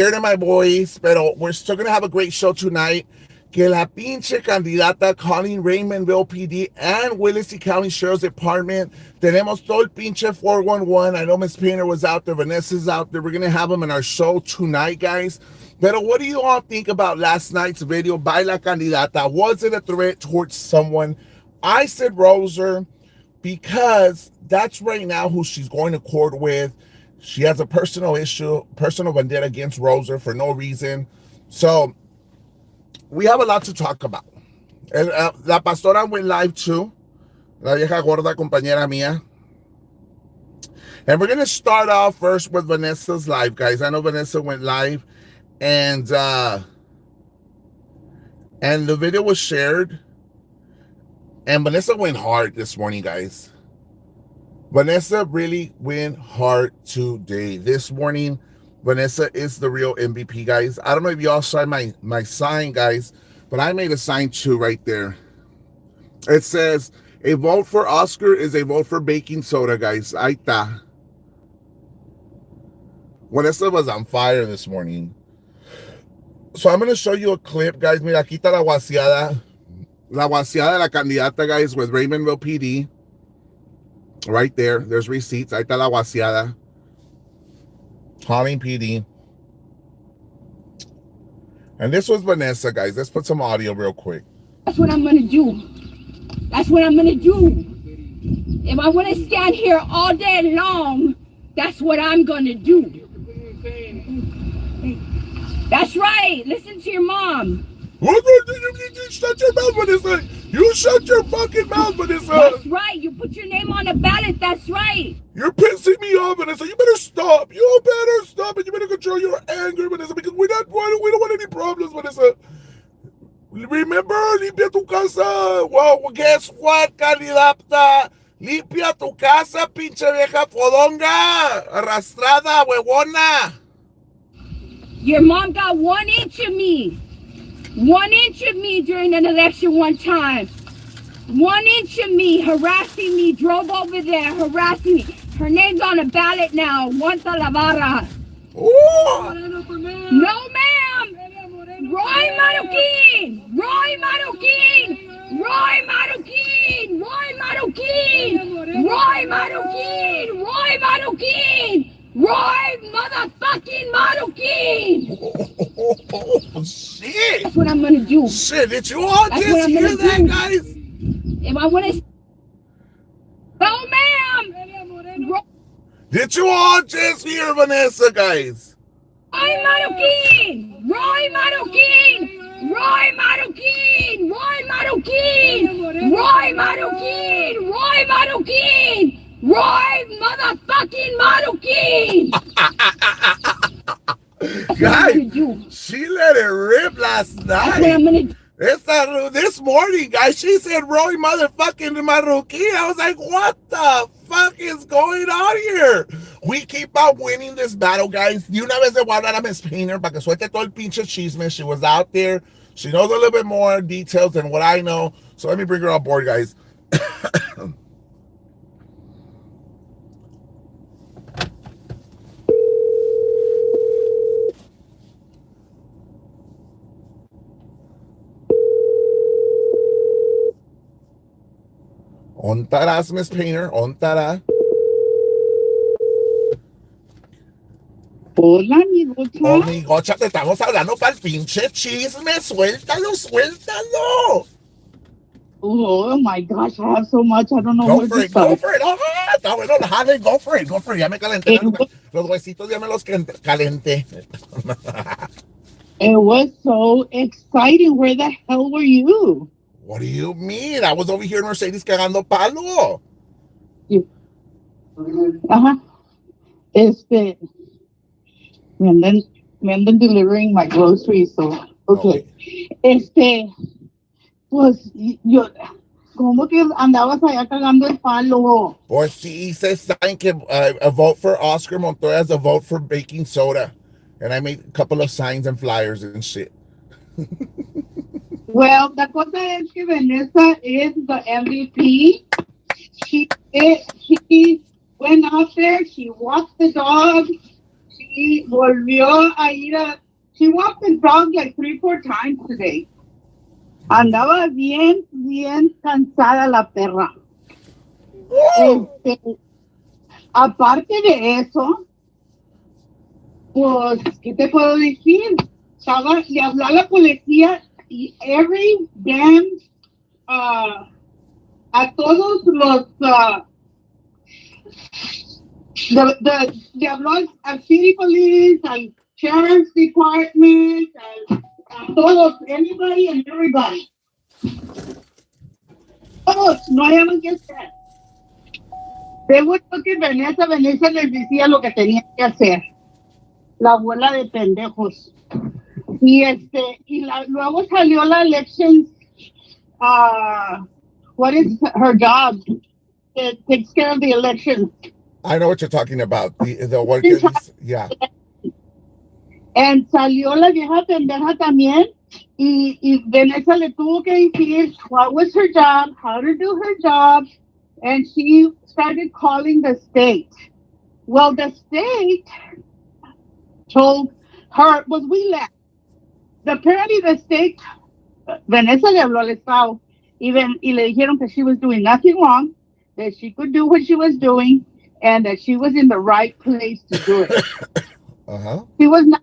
hear it in my voice, pero we're still going to have a great show tonight. Que la pinche candidata calling Raymondville PD and Willis County Sheriff's Department. Tenemos todo el pinche 411. I know Miss Painter was out there. Vanessa's out there. We're going to have them in our show tonight, guys. Pero what do you all think about last night's video by la candidata? Was it a threat towards someone? I said Roser because that's right now who she's going to court with. She has a personal issue, personal vendetta against Roser for no reason. So we have a lot to talk about. La pastora went live too. La vieja gorda compañera mía. And we're going to start off first with Vanessa's live, guys. I know Vanessa went live. And the video was shared. And Vanessa went hard this morning, guys. Vanessa really went hard today. This morning, Vanessa is the real MVP, guys. I don't know if y'all saw my sign, guys, but I made a sign too right there. It says, a vote for Oscar is a vote for baking soda, guys. Ahí está. Vanessa was on fire this morning. So I'm going to show you a clip, guys. Mira, aquí está la guaseada. La guaseada de la candidata, guys, with Raymondville PD. Right there. There's receipts. Ahí está la guaseada. Calling PD. And this was Vanessa, guys. Let's put some audio real quick. That's what I'm going to do. That's what I'm going to do. If I want to stand here all day long, that's what I'm going to do. That's right. Listen to your mom. What? You shut your mouth, Vanessa. You shut your fucking mouth, Vanessa. That's right. You put your name on the ballot. That's right. You're pissing me off, Vanessa. You better stop. You better stop, and you better control your anger, Vanessa, because we don't want any problems, Vanessa. Remember, limpia tu casa. Well, guess what, candidata? Limpia tu casa, pinche vieja fodonga, arrastrada, huevona. Your mom got 1 inch of me. 1 inch of me during an election one time. 1 inch of me harassing me, drove over there harassing me. Her name's on a ballot now. Wanta la barra. No, ma'am. Roy Maruquin. Roy Maruquin. Roy Maruquin. Roy Maruquin. Roy Maruquin. Roy Maruquin. Roy motherfucking Maruquin. Oh, shit. That's what I'm going to do. Shit, did you all just hear that, guys? If I want to... No, ma'am. Did you all just hear Vanessa, guys? Roy Maruquin. Roy Maruquin. Roy Maruquin. Roy Maruquin. Roy Maruquin. Roy Maruquin. Roy motherfucking Maruquin. Guys, she let it rip last night. That's what I'm gonna do. This morning, guys, she said Roy motherfucking Maruquin. I was like, what the fuck is going on here? We keep on winning this battle, guys. Y una vez de guardar a Miss Painter para que suelte todo el pinche chisme. She was out there. She knows a little bit more details than what I know. So let me bring her on board, guys. Ontaras, Miss Painter, ontara. Hola, amigocha. Oh, amigocha, te estamos hablando para el pinche chisme. Suéltalo, suéltalo. Oh my gosh, I have so much. I don't know where to start. Go for it. Está bueno, dale, go for it. Ya me calenté. Los huesitos ya me los calenté. It was so exciting. Where the hell were you? What do you mean? I was over here in Mercedes cagando palo. Me andan delivering my groceries, so okay. Pues yo, ¿cómo que andabas allá cagando el palo? Pues sí, says sign que a vote for Oscar Montoya as a vote for baking soda. And I made a couple of signs and flyers and shit. Well, the cosa es que Vanessa is the MVP. She went out there, she walked the dog, she Y volvió a ir a... She walked the dog like 3, 4 times today. Andaba bien cansada la perra. Este, aparte de eso, pues, ¿qué te puedo decir? Le habló a la policía y every damn, a todos los, le habló al city police, al sheriff's department, a todos, anybody and everybody. Todos, no hallaban qué hacer. Seguro que Vanessa les decía lo que tenían que hacer. La abuela de pendejos. Luego salió la elections. What is her job? It takes care of the elections. I know what you're talking about. The work, yeah. And salió la vieja pendeja también. Y Vanessa le tuvo que decir what was her job, how to do her job. And she started calling the state. Well, the state told her, was we left. Apparently the state, Vanessa le habló al estado y le dijeron que she was doing nothing wrong, that she could do what she was doing, and that she was in the right place to do it. She was not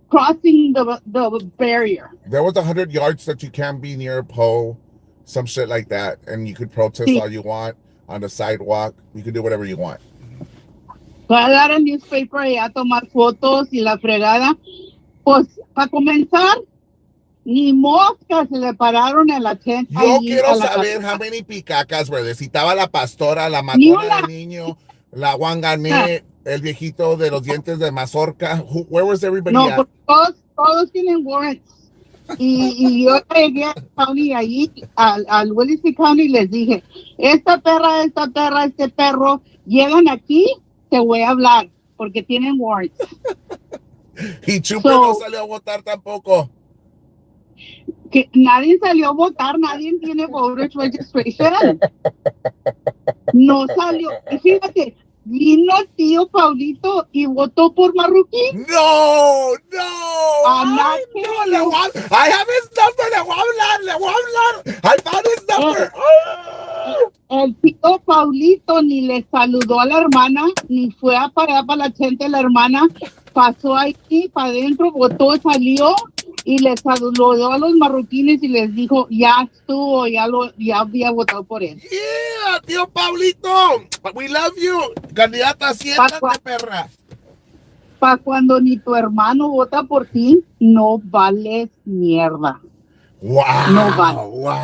crossing the barrier. There was 100 yards that you can't be near a pole, some shit like that, and you could protest all you want on the sidewalk. You could do whatever you want. Fue a dar al newspaper y a tomar fotos y la fregada. Pues, para comenzar, ni moscas se le pararon en la tienda. Yo quiero saber how many picacas, brother. Citaba la pastora, la matona del niño, la guangané, el viejito de los dientes de mazorca. Where was everybody at? No, todos tienen warrants. Y yo llegué al Willis County y les dije, esta perra, este perro, llegan aquí, te voy a hablar, porque tienen warrants. Y Chupe no salió a votar tampoco. Que nadie salió a votar, nadie tiene voters registration. No salió. Y fíjate, vino tío Paulito y votó por Marroquín. No. I have his number, le voy a hablar. I found his number. El tío Paulito ni le saludó a la hermana, ni fue a parar para la gente de la hermana. Pasó aquí para adentro, votó, salió y les saludó a los marroquines y les dijo, ya estuvo, ya había votado por él. Yeah, tío Paulito, we love you. Candidata, siéntate, perra. Para cuando ni tu hermano vota por ti, no vales mierda. Wow,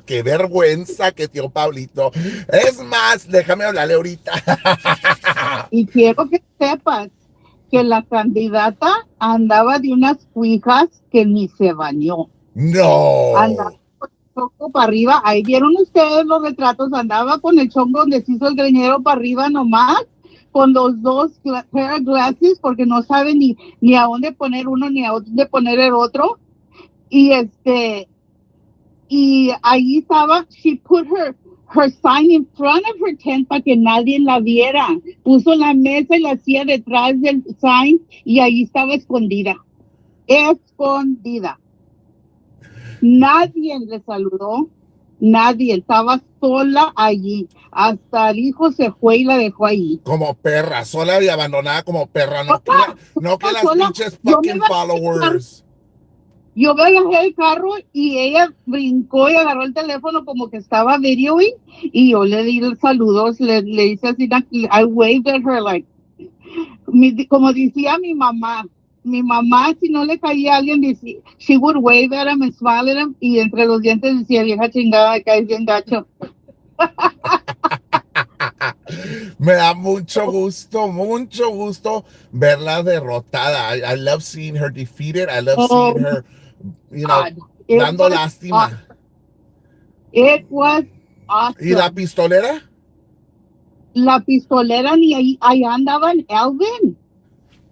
qué vergüenza que tío Paulito. Es más, déjame hablarle ahorita. Y quiero que sepas que la candidata andaba de unas cuijas que ni se bañó. No. Andaba con el chongo para arriba. Ahí vieron ustedes los retratos. Andaba con el chongo donde se hizo el greñero para arriba nomás, con los dos pair of glasses, porque no sabe ni a dónde poner uno ni a dónde poner el otro. Y ahí estaba, she put her sign in front of her tent para que nadie la viera. Puso la mesa y la silla detrás del sign y ahí estaba escondida. Nadie le saludó, nadie, estaba sola allí. Hasta el hijo se fue y la dejó ahí. Como perra, sola y abandonada como perra, no que las pinches fucking followers. Yo bajé el carro y ella brincó y agarró el teléfono como que estaba videoing y yo le di los saludos, le hice así, I waved at her like, como decía mi mamá si no le caía a alguien, decía, she would wave at him and smile at him y entre los dientes decía, vieja chingada, caes bien gacho. Me da mucho gusto verla derrotada. I love seeing her defeated. I love seeing her, dando lástima. Awesome. It was awesome. ¿Y la pistolera? La pistolera ni ahí andaba en Elvin.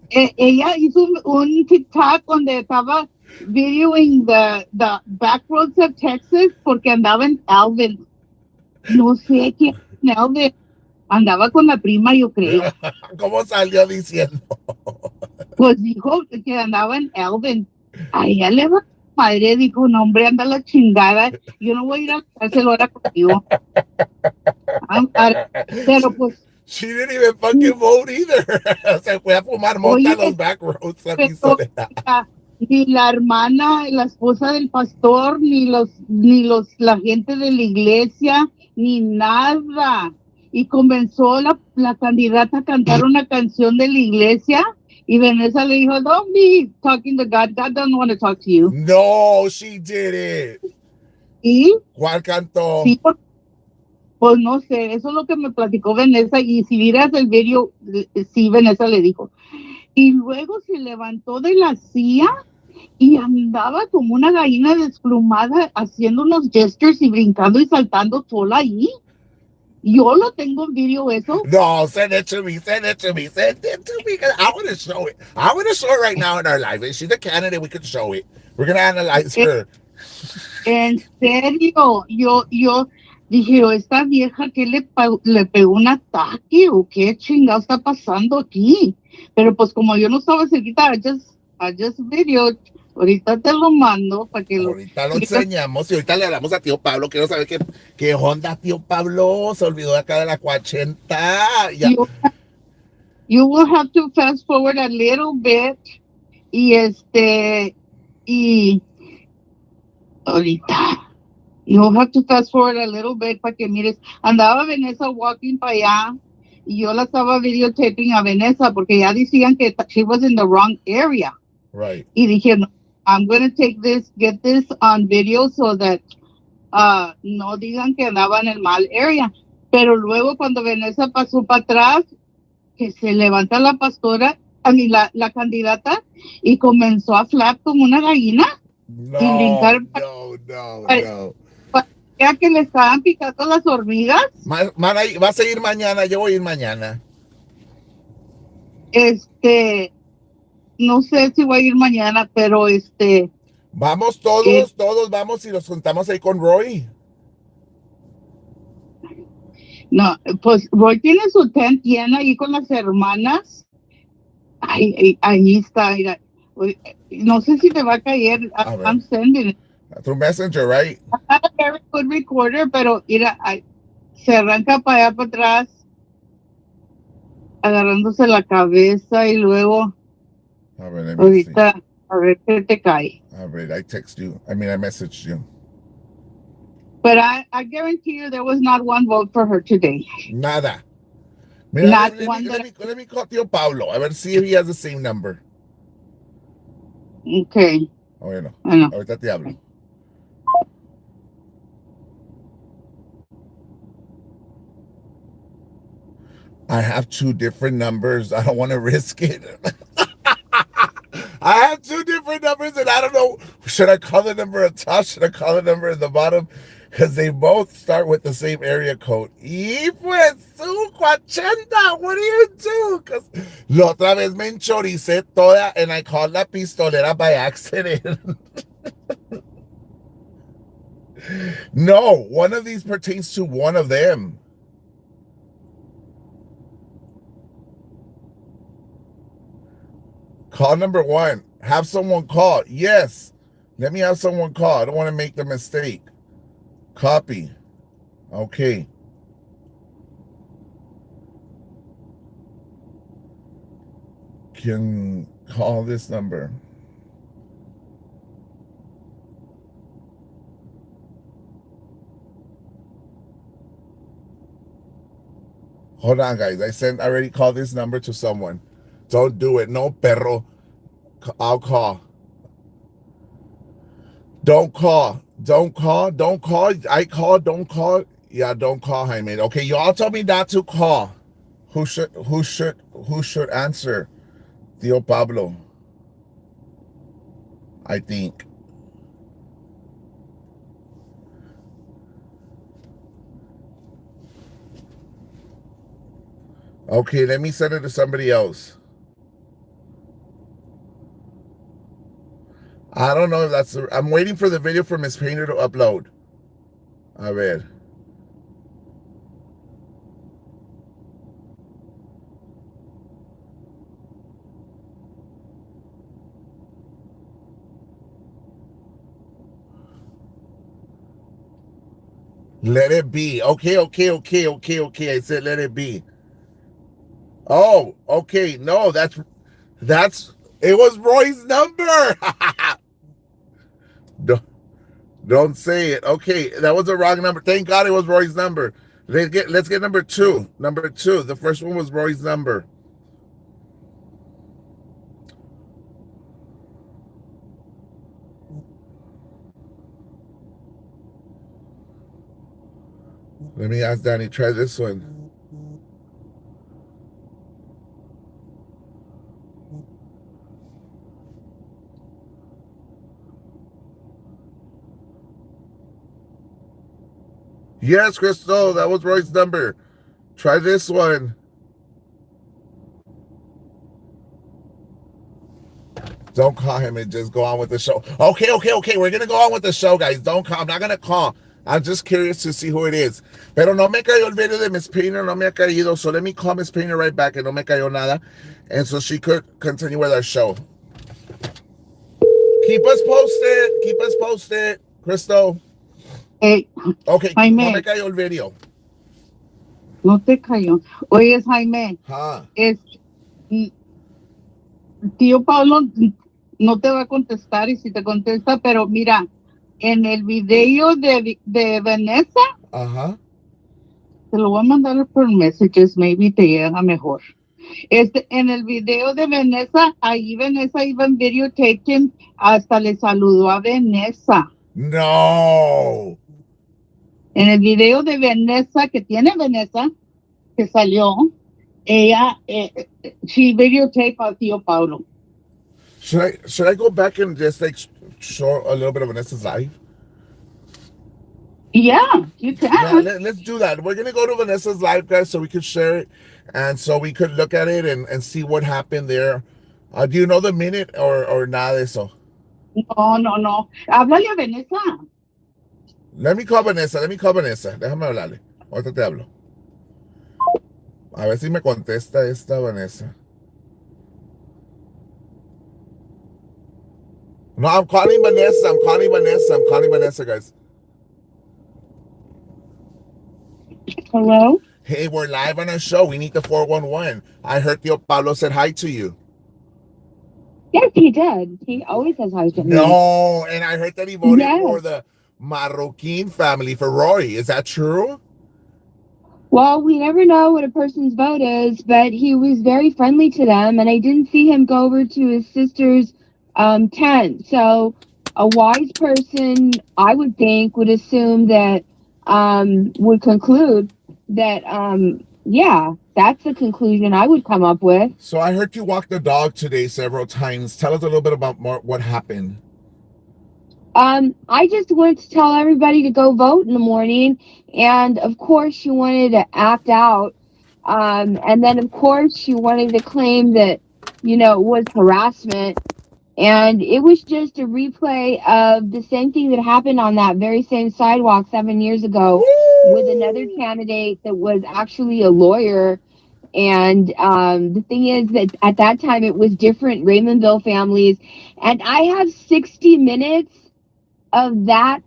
Ella hizo un TikTok donde estaba videoing the back roads of Texas porque andaba en Elvin. No sé quién es Elvin. Andaba con la prima, yo creo. ¿Cómo salió diciendo? Pues dijo que andaba en Elvin. A ella le va madre, dijo, no, hombre, anda la chingada. Yo no voy a ir a la cárcel ahora contigo. Pero pues, She didn't even fucking vote either. Se fue a fumar mota oye, a los back roads a mi pero Soledad. ni la hermana, la esposa del pastor, la gente de la iglesia, ni nada. Y comenzó la candidata a cantar una canción de la iglesia y Vanessa le dijo, don't be talking to God, God doesn't want to talk to you. No, she didn't. Y ¿Cuál cantó? sí, pues no sé, eso es lo que me platicó Vanessa y si miras el video, sí, Vanessa le dijo. Y luego se levantó de la silla y andaba como una gallina desplumada haciendo unos gestures y brincando y saltando sola ahí. Yo lo tengo en video eso. No, send it to me. Send it to me. Send it to me. I want to show it. I want to show it right now in our live. If she's a candidate, we can show it. We're going to analyze her. En serio, yo dije, "Oh, esta vieja que le pegó un ataque o qué chingado está pasando aquí." Pero pues como yo no estaba cerquita, I just video, ahorita te lo mando para que lo Ahorita lo sigas. enseñamos y ahorita le hablamos a tío Pablo. Quiero saber qué onda, tío Pablo. Se olvidó de acá de la 40. Ya. You, you will have to fast forward a little bit y y ahorita. You have to fast forward a little bit para que mires. Andaba Vanessa walking para allá y yo la estaba videotaping a Vanessa porque ya decían que she was in the wrong area. Right. Y dije, no, I'm going to get this on video so that no digan que andaba en el mal area. Pero luego cuando Vanessa pasó para atrás, que se levanta la pastora, a mí la candidata, y comenzó a flap como una gallina y No, brincar no, no, para, no. parecía que le estaban picando las hormigas. Vas a ir mañana, yo voy a ir mañana. Este, no sé si voy a ir mañana, pero Vamos eh, todos vamos y nos juntamos ahí con Roy. no, pues Roy tiene su tent llena ahí con las hermanas. Ahí está, mira. No sé si te va a caer. A ver. I'm sending it. Through Messenger, right? I'm not a very good recorder, pero mira, se arranca para allá para atrás, agarrándose la cabeza y luego A ver, let me see. ahorita a ver qué te cae. A ver, I messaged you. But I guarantee you there was not one vote for her today. Nada. Mira, Not let one me call Tío Pablo. A ver si he has the same number. Okay. Bueno, Bueno. ahorita te hablo. I have two different numbers. I don't want to risk it. I have two different numbers and I don't know. Should I call the number at top? Should I call the number at the bottom? Because they both start with the same area code. Y pues, su 80, what do you do? Because la otra vez me enchoricé toda and I called la pistolera by accident. No, one of these pertains to one of them. Call number one. Have someone call. Yes. Let me have someone call. I don't want to make the mistake. Copy. Okay. Can call this number. Hold on, guys. I already called this number to someone. Don't do it. No, perro. I'll call. Don't call. Don't call. Don't call. I call. Don't call. Yeah, don't call, Jaime. Okay, you all told me not to call. Who should answer? Tío Pablo. I think. Okay, let me send it to somebody else. I don't know if that's I'm waiting for the video for Miss Painter to upload. A ver. Let it be. Okay, okay, okay, okay, okay. I said let it be. Oh, okay. No, that's it was Roy's number. don't, don't say it. Okay, that was a wrong number. Thank God it was Roy's number. Let's get number two. Number two. The first one was Roy's number. Let me ask Danny. Try this one. Yes, Crystal, that was Roy's number. Try this one. Don't call him and just go on with the show. Okay, okay, okay. We're gonna go on with the show, guys. Don't call. I'm not gonna call. I'm just curious to see who it is. Pero no me cayó el video de Miss Painter, no me ha caído. So let me call Miss Painter right back, and no me cayó nada. And so she could continue with our show. Keep us posted. Keep us posted, Crystal. Hey, Okay, no me Jaime, cayó el video. no te cayó. Oye, Jaime, Huh. es, y- tío Pablo no te va a contestar y si te contesta, pero mira, en el video de Vanessa, Uh-huh. te lo voy a mandar por messages, maybe te llega mejor. En el video de Vanessa, ahí Vanessa iba en videotaping, hasta le saludó a Vanessa. No. En el video de Vanessa, que tiene Vanessa, que salió, ella, she videotaped a tío Paulo. Should I go back and just like show a little bit of Vanessa's life? Yeah, you can. Yeah, let's do that. We're gonna go to Vanessa's live, guys, so we could share it, and so we could look at it and see what happened there. Do you know the minute or nada de eso? No. Háblale a Vanessa. Let me call Vanessa. Let me call Vanessa. Déjame hablarle. Ahorita te hablo. A ver si me contesta esta Vanessa. No, I'm calling Vanessa. I'm calling Vanessa. I'm calling Vanessa, guys. Hello? Hey, we're live on our show. We need the 411. I heard Tio Pablo said hi to you. Yes, he did. He always says hi to me. No, and I heard that he voted Yes. for the Marroquin family for Roy. Is that true? Well, we never know what a person's vote is, but he was very friendly to them, and I didn't see him go over to his sister's tent. So, a wise person, I would think, would assume that, would conclude that, yeah, that's the conclusion I would come up with. So I heard you walk the dog today several times. Tell us a little bit about more what happened. I just wanted to tell everybody to go vote in the morning, and of course, she wanted to act out. And then, of course, she wanted to claim that, it was harassment. And it was just a replay of the same thing that happened on that very same sidewalk 7 years ago with another candidate that was actually a lawyer. And the thing is that at that time it was different Raymondville families. And I have 60 minutes of that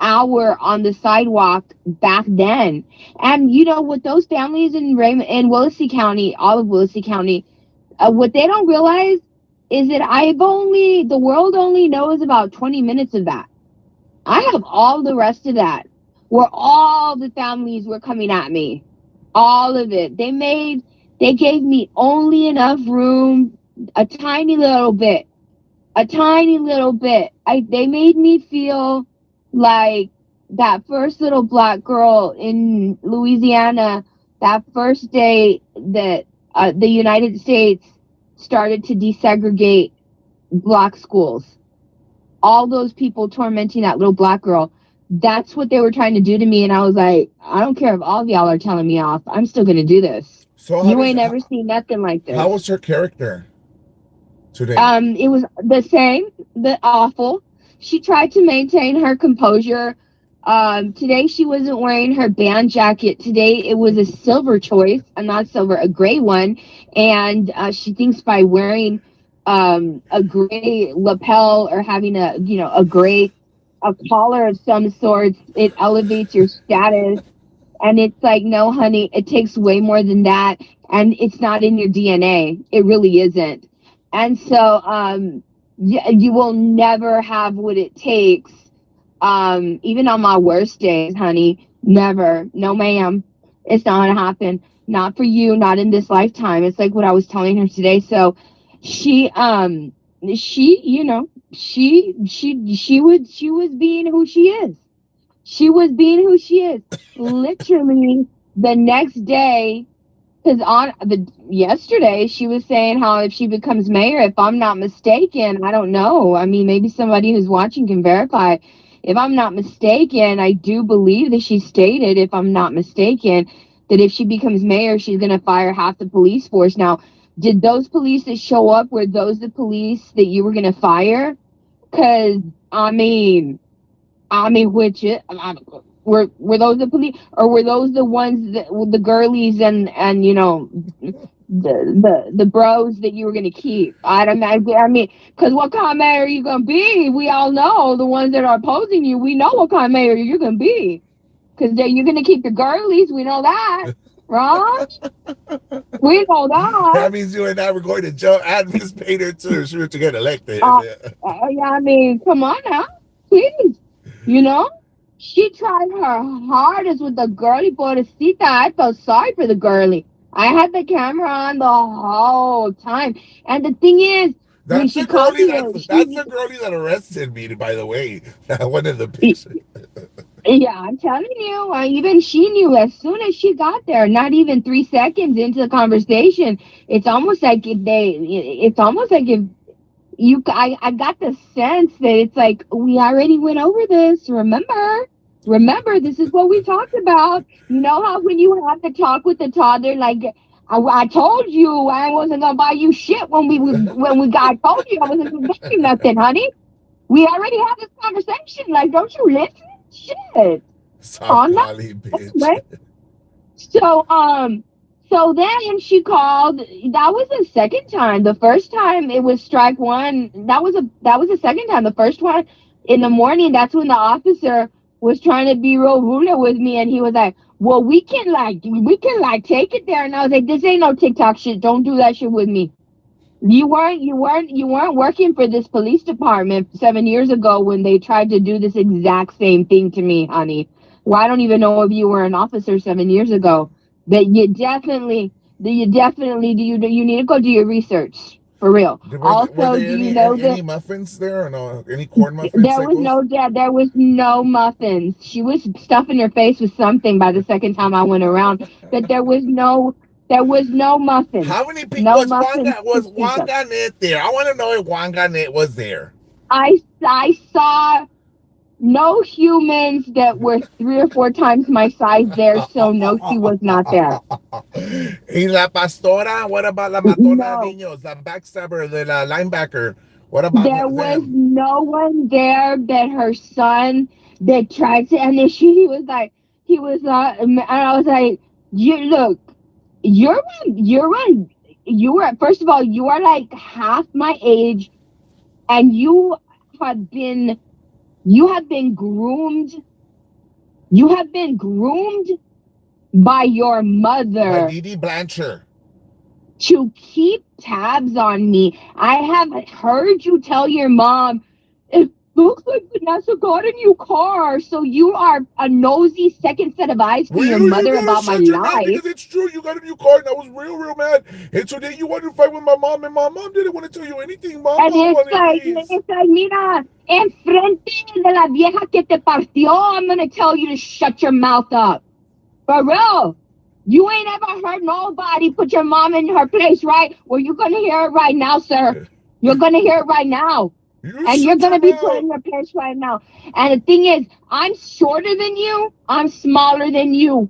hour on the sidewalk back then. And with those families in Willacy County, all of Willacy County, what they don't realize is that the world only knows about 20 minutes of that. I have all the rest of that, where all the families were coming at me. All of it. They gave me only enough room, a tiny little bit. They made me feel like that first little black girl in Louisiana, that first day that the United States started to desegregate black schools. All those people tormenting that little black girl. That's what they were trying to do to me. And I was like, I don't care if all of y'all are telling me off. I'm still going to do this. So you ain't never seen nothing like this. How was her character today? It was the same, the awful. She tried to maintain her composure. Today she wasn't wearing her band jacket. Today it was a silver choice, not silver, a gray one. And she thinks by wearing a gray lapel or having a gray a collar of some sorts. It elevates your status. And it's like, no, honey, it takes way more than that. And it's not in your DNA. It really isn't. And so you will never have what it takes. Even on my worst days, honey, never. No, ma'am. It's not going to happen. Not for you, not in this lifetime. It's like what I was telling her today. So she, you know, she was being who she is. She was being who she is. Literally the next day, because on the yesterday she was saying how if she becomes mayor, if I'm not mistaken, I don't know. I mean, maybe somebody who's watching can verify. If I'm not mistaken, I do believe that she stated, if I'm not mistaken, that if she becomes mayor, she's gonna fire half the police force. Now, did those police that show up were those the police that you were gonna fire? Because I mean, were those the police, or were those the ones that the girlies and the bros that you were gonna keep? I mean, because what kind of mayor are you gonna be? We all know the ones that are opposing you. We know what kind of mayor you're gonna be, because you're gonna keep the girlies. We know that, right? We know that. That means you and I were going to jail and Miss Painter too. She was to get elected. Uh, yeah, I mean, come on now, please. You know, she tried her hardest with the girly Pobrecita. I felt sorry for the girly. I had the camera on the whole time, and the thing is, when That's she the called girlie. me, That's the girlie that arrested me. By the way, that one in the she, picture. yeah, I'm telling you, even she knew as soon as she got there. Not even 3 seconds into the conversation, it's almost like it's almost like if I got the sense that it's like, we already went over this. Remember, this is what we talked about. You know how when you have to talk with the toddler, like, I told you I wasn't gonna buy you shit I told you I wasn't gonna buy you nothing, honey. We already had this conversation. Like, don't you listen? Shit. Stop On that. calling, bitch. Anyway, so so then she called. That was the second time. The first time it was strike one. That was the second time. The first one in the morning, that's when the officer was trying to be real ruler with me, and he was like, well, we can take it there. And I was like, this ain't no TikTok shit. Don't do that shit with me. You weren't working for this police department 7 years ago when they tried to do this exact same thing to me, honey. Well, I don't even know if you were an officer 7 years ago. But you definitely do you need to go do your research for real. Were Also, there do you know that any muffins there or no? Any corn muffins, there was Cycles? no there was no muffins. She was stuffing her face with something by the second time I went around. But there was no muffins. How many people No muffins to was speak Juan of. Ganet there? I want to know if Juan Ganet was there. I saw no humans that were 3 or 4 times my size there, so no, she was not there. Y la pastora, what about la matona No, niños, the backstabber, the linebacker? What about there was them? no one there but her son that tried to, and then and I was like, you look, you were, first of all, you are like half my age, and have been, you have been groomed, you have been groomed by your By mother Dee Blanchard. to keep tabs on me. I have heard you tell your mom, it looks like Vanessa got a new car. So you are a nosy second set of eyes for Well, your you mother gotta about my shut your mouth life. because it's true. You got a new car, and I was real mad. And so then you wanted to fight with my mom, and my mom didn't want to tell you anything. And Mama it's wanted like, peace. mira, enfrente de la vieja que te partió, I'm going to tell you to shut your mouth up. For real. You ain't ever heard nobody put your mom in her place, right? Well, you're going to hear it right now, sir. You're going to hear it right now. You And you're shut going your to be put mouth. in your place right now. And the thing is, I'm shorter than you. I'm smaller than you.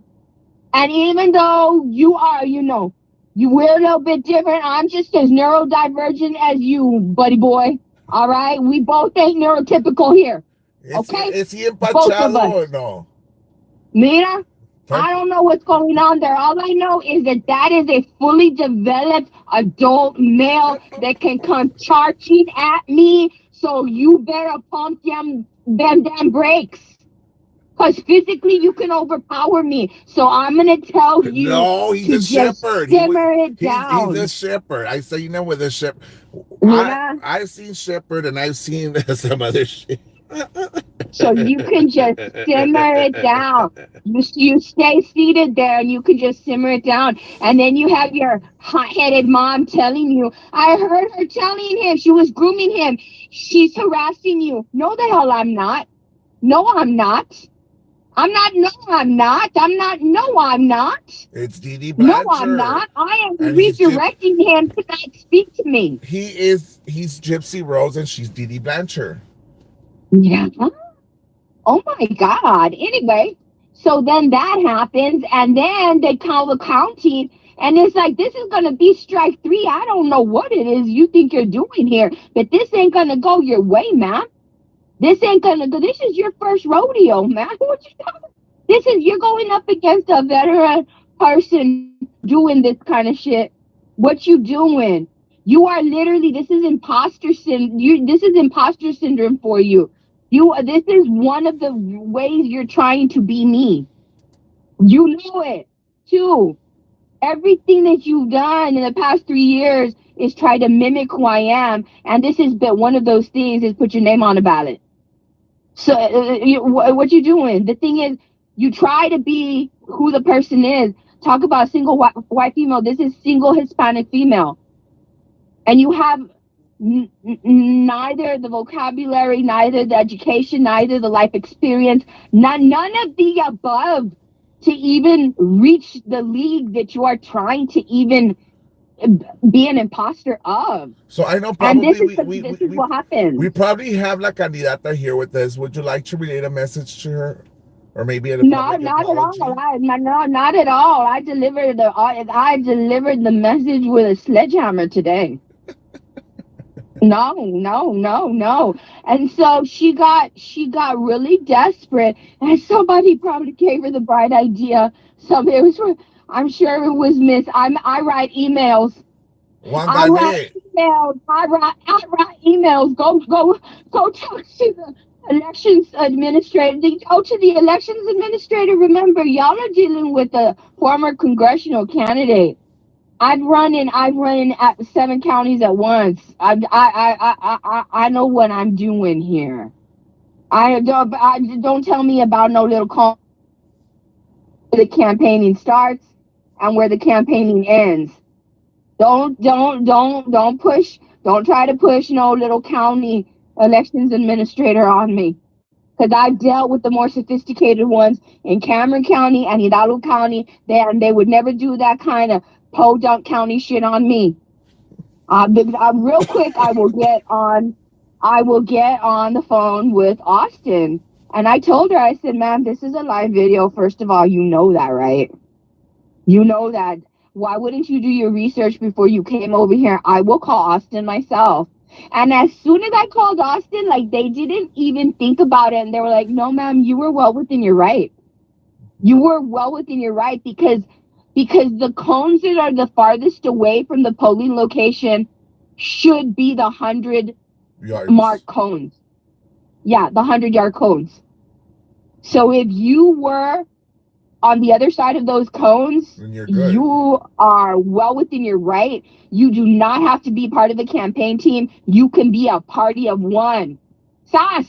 And even though you are, we're a little bit different, I'm just as neurodivergent as you, buddy boy. All right? We both ain't neurotypical here. Okay? Is he Both of empachado us. or no? Mira, I don't know what's going on there. All I know is that that is a fully developed adult male that can come charging at me. So you better pump them damn brakes. Because physically you can overpower me. So I'm going to tell you No, he's to a just shepherd. simmer it He's a down. shepherd. I say, with a shepherd. Yeah. I've seen shepherd and I've seen some other shit. So you can just simmer it down. You stay seated there and you can just simmer it down. And then you have your hot headed mom telling you, I heard her telling him she was grooming him. She's harassing you. No, the hell I'm not. No, I'm not. I'm not. No, I'm not. I'm not. No, I'm not. It's Dee No, I'm Blanchard, not. I am and redirecting him to not speak to me. he's Gypsy Rose, and she's Dee Blanchard. Yeah. Oh my God. Anyway, so then that happens, and then they call the county, and it's like, this is going to be strike three. I don't know what it is you think you're doing here, but this ain't going to go your way, man. This ain't going to go. This is your first rodeo, man. What you talking? This is, you're going up against a veteran person doing this kind of shit. What you doing? You are literally, this is imposter syndrome for you. This is one of the ways you're trying to be me. You know it too. Everything that you've done in the past 3 years is try to mimic who I am, and this is but one of those things is put your name on a ballot. So what you doing? The thing is, you try to be who the person is. Talk about single white female. This is single Hispanic female, and you have neither the vocabulary, neither the education, neither the life experience, none of the above to even reach the league that you are trying to even be an imposter of. So I know And probably this is what happens. we probably have La Candidata here with us. Would you like to relate a message to her, or maybe a No, public not at all. apology? No, not at all. I delivered the message with a sledgehammer today. No, no, no, no. And so she got really desperate, and somebody probably gave her the bright idea. I'm sure it was Miss. I write emails. I Wanda write de. emails. I write emails. Go talk to the elections administrator. Go to the elections administrator. Remember, y'all are dealing with a former congressional candidate. I've run in at 7 counties at once. I know what I'm doing here. I don't tell me about no little where the campaigning starts and where the campaigning ends. Don't push. Don't try to push no little county elections administrator on me. Because I've dealt with the more sophisticated ones in Cameron County and Hidalgo County. They would never do that kind of podunk county shit on me. Real quick, I will get on the phone with Austin. And I told her, I said, ma'am, this is a live video. First of all, you know that, right? You know that. Why wouldn't you do your research before you came over here? I will call Austin myself. And as soon as I called Austin, like, they didn't even think about it. And they were like, no, ma'am, you were well within your right. You were well within your right because the cones that are the farthest away from the polling location should be the 100 Yards. mark cones. Yeah, the 100-yard cones. So if you were on the other side of those cones, Then you're good. you are well within your right. You do not have to be part of the campaign team. You can be a party of one. Sas,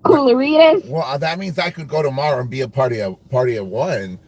Cooleritas. Well, that means I could go tomorrow and be a party of one.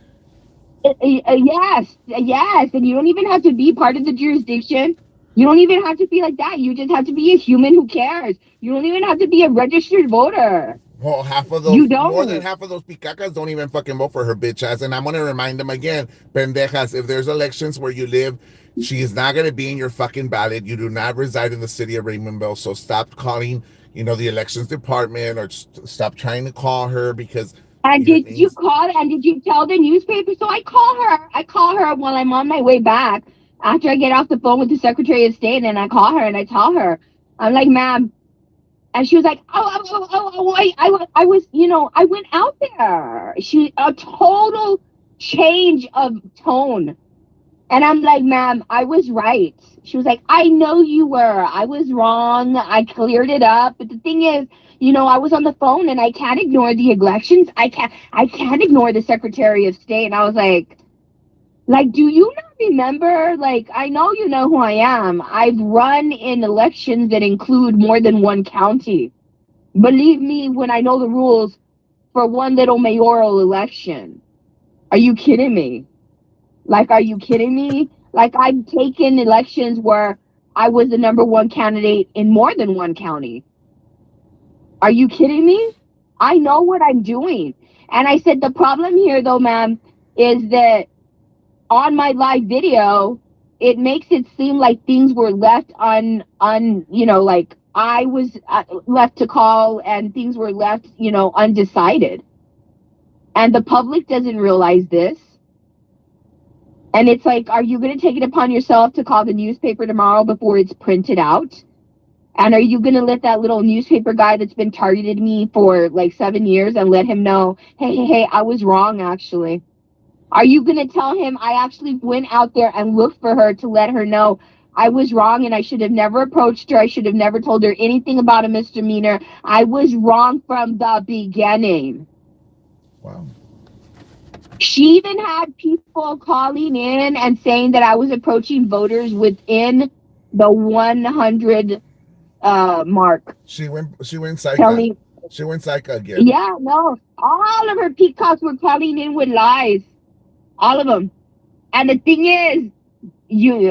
Yes, yes. And you don't even have to be part of the jurisdiction. You don't even have to be like that. You just have to be a human who cares. You don't even have to be a registered voter. Well, You more than don't. half of those picacas don't even fucking vote for her bitch ass. And I'm going to remind them again, pendejas, if there's elections where you live, she is not going to be in your fucking ballot. You do not reside in the city of Raymondville. So stop calling, the elections department, or stop trying to call her because And your did you name's. call and did you tell the newspaper? So I call her. I call her while I'm on my way back after I get off the phone with the Secretary of State, and I call her and I tell her, I'm like, ma'am, And she was like, I was, I went out there. A total change of tone. And I'm like, ma'am, I was right. She was like, I know you were. I was wrong. I cleared it up. But the thing is, I was on the phone and I can't ignore the elections. I can't ignore the Secretary of State. And I was like, do you not remember? Like, I know you know who I am. I've run in elections that include more than one county. Believe me when I know the rules for one little mayoral election. Are you kidding me? Like, are you kidding me? Like, I've taken elections where I was the number one candidate in more than one county. Are you kidding me? I know what I'm doing. And I said, the problem here, though, ma'am, is that on my live video, it makes it seem like things were left like I was left to call and things were left, undecided. And the public doesn't realize this. And it's like, are you going to take it upon yourself to call the newspaper tomorrow before it's printed out? And are you going to let that little newspaper guy that's been targeted me for like 7 years and let him know, hey, I was wrong, actually? Are you going to tell him I actually went out there and looked for her to let her know I was wrong and I should have never approached her? I should have never told her anything about a misdemeanor. I was wrong from the beginning. Wow. She even had people calling in and saying that I was approaching voters within the 100 mark. She went psycho. Telling, She went psycho again. yeah, no, all of her peacocks were calling in with lies. All of them. And the thing is,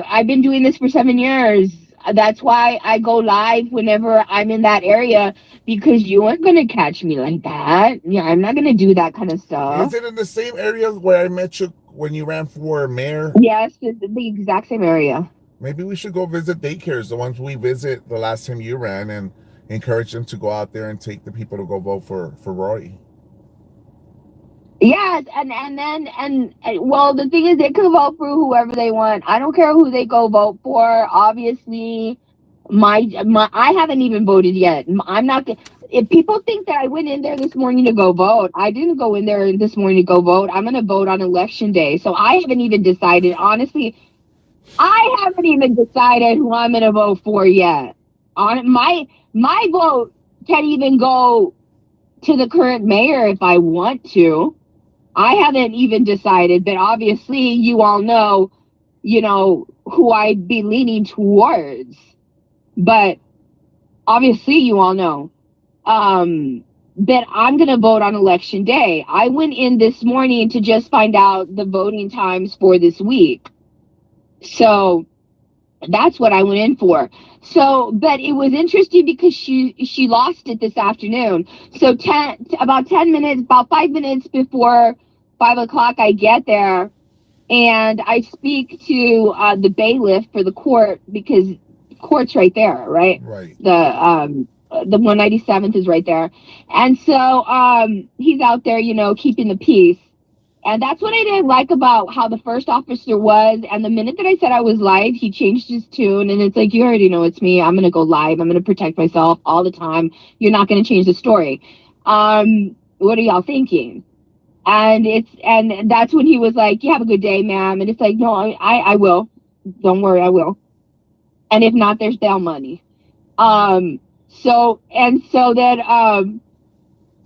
I've been doing this for 7 years. That's why I go live whenever I'm in that area, because you aren't gonna catch me like that. Yeah, I'm not gonna do that kind of Is stuff. it in the same area where I met you when you ran for mayor? Yes, it's the exact same area. Maybe we should go visit daycares, the ones we visit the last time you ran, and encourage them to go out there and take the people to go vote for Roy. Yes, and well, the thing is, they can vote for whoever they want. I don't care who they go vote for. Obviously, I haven't even voted yet. I'm not. If people think that I went in there this morning to go vote, I didn't go in there this morning to go vote. I'm gonna vote on election day, so I haven't even decided. Honestly, I haven't even decided who I'm gonna vote for yet. On my vote can't even go to the current mayor if I want to. I haven't even decided, but obviously you all know, who I'd be leaning towards. But obviously you all know. That I'm going to vote on election day. I went in this morning to just find out the voting times for this week. So that's what I went in for. So, but it was interesting because she lost it this afternoon. So about 10 minutes, about 5 minutes before 5 o'clock, I get there and I speak to the bailiff for the court, because court's right there, right? Right. The 197th is right there, and so he's out there, keeping the peace. And that's what I didn't like about how the first officer was. And the minute that I said I was live, he changed his tune. And it's like, you already know it's me. I'm going to go live. I'm going to protect myself all the time. You're not going to change the story. What are y'all thinking? And that's when he was like, you have a good day, ma'am. And it's like, no, I will. Don't worry, I will. And if not, there's bail money.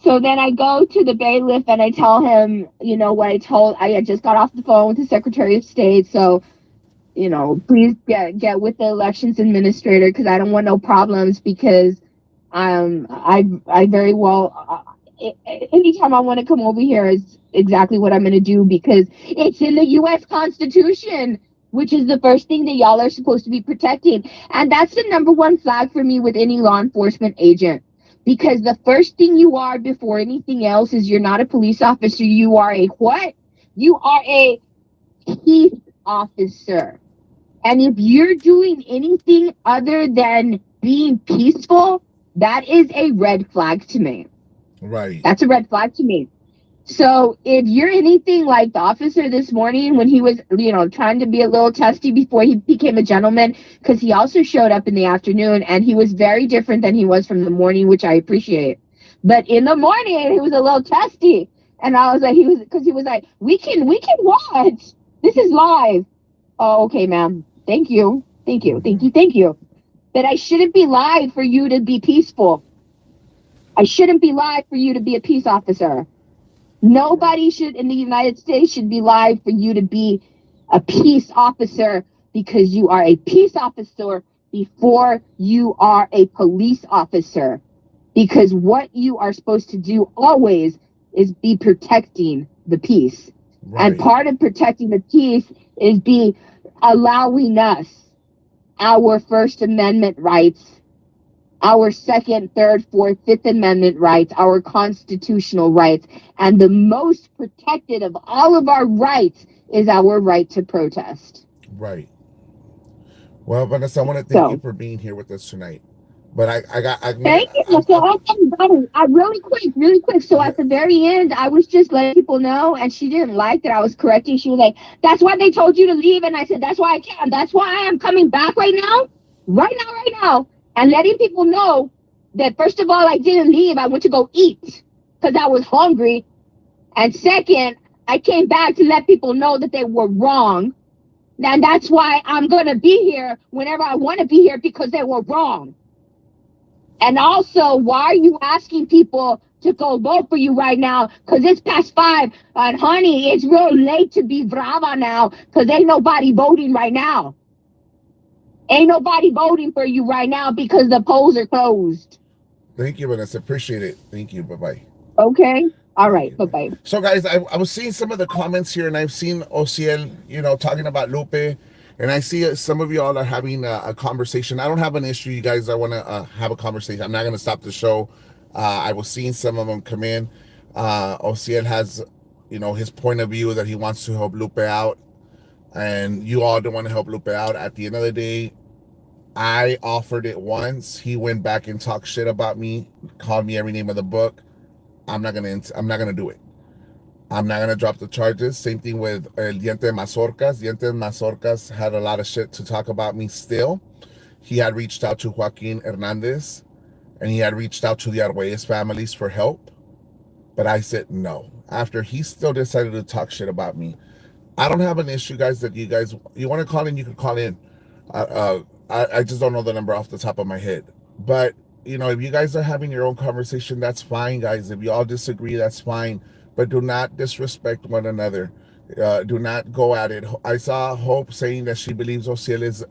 So then I go to the bailiff and I tell him, what I had just got off the phone with the Secretary of State. So, please get with the elections administrator, because I don't want no problems, because I very well, anytime I want to come over here is exactly what I'm going to do, because it's in the U.S. Constitution, which is the first thing that y'all are supposed to be protecting. And that's the number one flag for me with any law enforcement agent. Because the first thing you are before anything else is, you're not a police officer. You are a what? You are a peace officer. And if you're doing anything other than being peaceful, that is a red flag to me. Right. That's a red flag to me. So if you're anything like the officer this morning when he was, trying to be a little testy before he became a gentleman, because he also showed up in the afternoon and he was very different than he was from the morning, which I appreciate. But in the morning, he was a little testy. And I was like, because he was like, we can watch. This is live. Oh, okay, ma'am. Thank you. Thank you. Thank you. Thank you. But I shouldn't be live for you to be peaceful. I shouldn't be live for you to be a peace officer. Right. Nobody should in the United States should be live for you to be a peace officer because you are a peace officer before you are a police officer. Because what you are supposed to do always is be protecting the peace. And Right. part of protecting the peace is be allowing us our First Amendment rights, our second, third, fourth, fifth Amendment rights, our constitutional rights. And the most protected of all of our rights is our right to protest. Right. Well, Vanessa, I want to thank you So for being here with us tonight. But I thank you. So I really quick. So yeah, at the very end, I was just letting people know, and she didn't like that I was correcting. She was like, "That's why they told you to leave," and I said, "That's why I can. That's why I am coming back right now, and letting people know that first of all, I didn't leave. I went to go eat because I was hungry, and second, I came back to let people know that they were wrong. And that's why I'm gonna be here whenever I want to be here because they were wrong." And also, why are you asking people to go vote for you right now? Because it's past 5. And honey, it's real late to be brava now because ain't nobody voting right now. Ain't nobody voting for you right now because the polls are closed. thank you, Vanessa. Appreciate it. Thank you. Bye bye. Okay? All Thank right. you. Bye Bye. bye. So, guys, I was seeing some of the comments here, and I've seen Ociel, talking about Lupe, and I see some of y'all are having a conversation. I don't have an issue, you guys. I want to have a conversation. I'm not going to stop the show. I was seeing some of them come in. Ociel has, his point of view that he wants to help Lupe out, and you all don't want to help Lupe out. At the end of the day, I offered it once. He went back and talked shit about me, called me every name of the book. I'm not gonna do it. I'm not gonna drop the charges. Same thing with El Diente Mazorcas. Diente Mazorcas had a lot of shit to talk about me still. He had reached out to Joaquin Hernandez and he had reached out to the Arguelles families for help. But I said no. After he still decided to talk shit about me, I don't have an issue, guys. That you want to call in, you can call in. I just don't know the number off the top of my head. But if you guys are having your own conversation, that's fine, guys. If you all disagree, that's fine. But do not disrespect one another. Do not go at it. I saw Hope saying that she believes Ociel is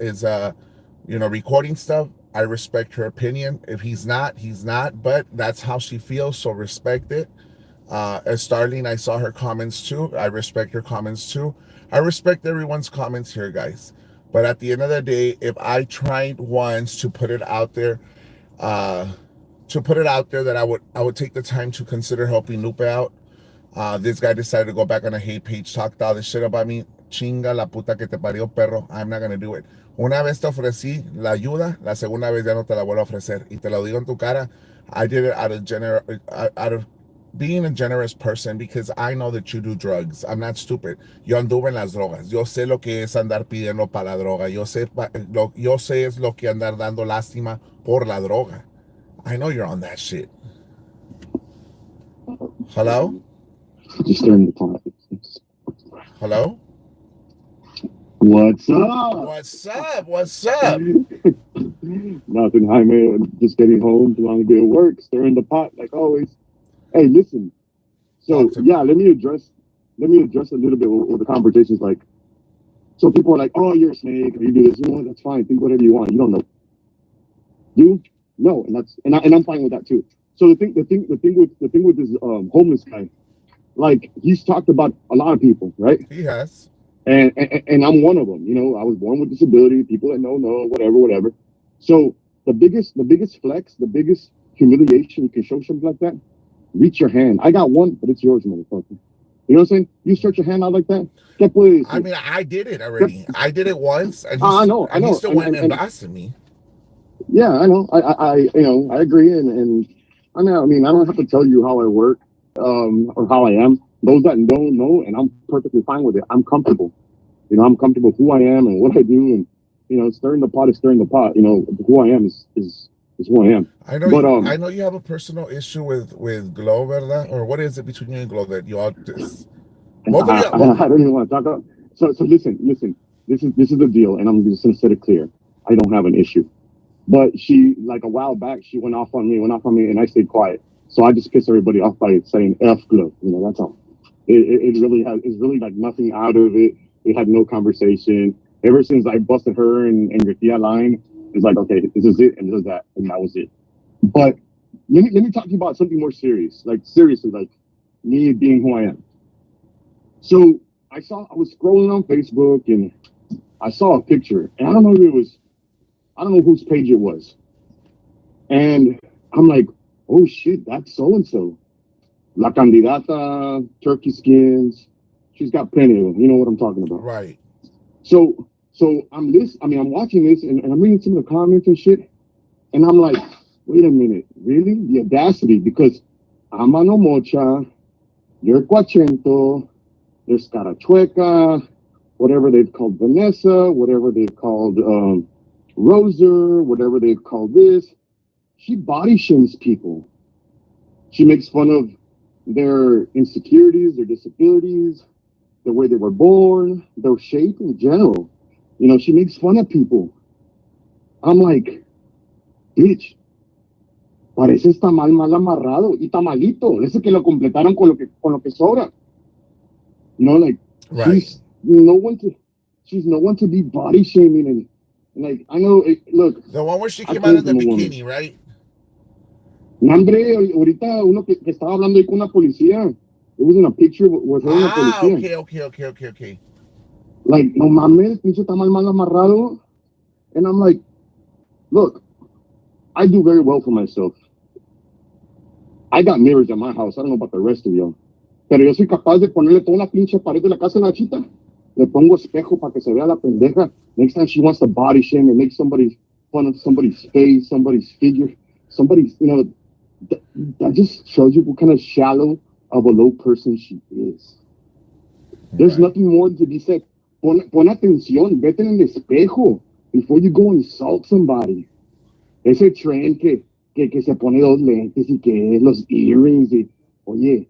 recording stuff. I respect her opinion. If he's not, he's not. But that's how she feels, so respect it. As Starling, I saw her comments too. I respect her comments too. I respect everyone's comments here, guys. But at the end of the day, if I tried once uh, to put it out there that I would take the time to consider helping Lupe out. This guy decided to go back on a hate page, talked all this shit about me. Chinga la puta que te parió, perro. I'm not gonna do it. Una vez te ofrecí la ayuda, la segunda vez ya no te la vuelvo a ofrecer. Y te lo digo en tu cara. I did it out of being a generous person because I know that you do drugs. I'm not stupid. Yo anduve en las drogas. Yo sé lo que es andar pidiendo para la droga. Yo sé es lo que andar dando lástima por la droga. I know you're on that shit. Hello? Just stirring the pot. Hello? What's up? What's up? What's up? Nothing, Jaime. Just getting home, long day of work, stirring the pot like always. Hey, listen. Talk So to me. yeah, let me address a little bit with the conversations. Like, so people are like, "Oh, you're a snake, or you do this." You know what? That's fine. Think whatever you want. You don't know. You no, and I'm fine with that too. So the thing with this homeless guy, like he's talked about a lot of people, right? He has. And I'm one of them. I was born with disability. People that know, whatever, whatever. So the biggest flex, the biggest humiliation you can show something like that. Reach your hand. I got one, but it's yours, motherfucker. You know what I'm saying? You stretch your hand out like that. ¿Qué puedes I decir? mean, I did it ¿Qué- already. I did it once, and I know, I he know, still and, went and and and blasted me. yeah, I know. I agree, and I mean, I don't have to tell you how I work. or how I am. Those that don't know, and I'm perfectly fine with it. I'm comfortable. I'm comfortable with who I am and what I do, and stirring the pot is stirring the pot. Who I am is who I am. I know But I know you have a personal issue with Glow, ¿verdad? Or what is it between you and Glow that you all just both of you I don't even want to talk about. So listen. This is the deal, and I'm just gonna set it clear. I don't have an issue. But she, like a while back, she went off on me, and I stayed quiet. So I just pissed everybody off by saying F Glow. That's all. It really has. It's really like nothing out of it. We had no conversation. Ever since I busted her and your tia line, it's like, okay, this is it, and this is that, and that was it. But let me talk to you about something more serious. Like seriously, like me being who I am. So I was scrolling on Facebook, and I saw a picture, and I don't know whose page it was. And I'm like, oh shit, that's so and so. La Candidata, turkey skins. She's got plenty of them. You know what I'm talking about. right. So I'm watching this, and I'm reading some of the comments and shit. And I'm like, wait a minute, really? The audacity, because Amano Mocha, you're Quachento, there's Carachueca, whatever they've called Vanessa, whatever they've called Roser, whatever they've called this. She body shames people. She makes fun of their insecurities, their disabilities, the way they were born, their shape in general. She makes fun of people. I'm like, bitch, pareces tamal mal amarrado y tamalito. Ese que lo completaron con lo que sobra. Like Right. she's no one to be body shaming and like I know. Look, The one where she I came out came in the from a woman. bikini, right? No, hombre, ahorita uno que estaba hablando ahí con una policía. It was in a picture with her and a Ah, policía. okay. Like, no mames, pinche tamal mal amarrado. And I'm like, look, I do very well for myself. I got mirrors at my house. I don't know about the rest of y'all. Pero yo soy capaz de ponerle toda la pinche pared de la casa a la chita. Le pongo espejo para que se vea la pendeja. Next time she wants to body shame and make somebody fun of somebody's face, somebody's figure, somebody's, that just shows you what kind of shallow of a low person she is. There's Right. nothing more to be said. Pon atención, vete en el espejo before you go insult somebody. Ese trend que se pone dos lentes y que los earrings y, oye,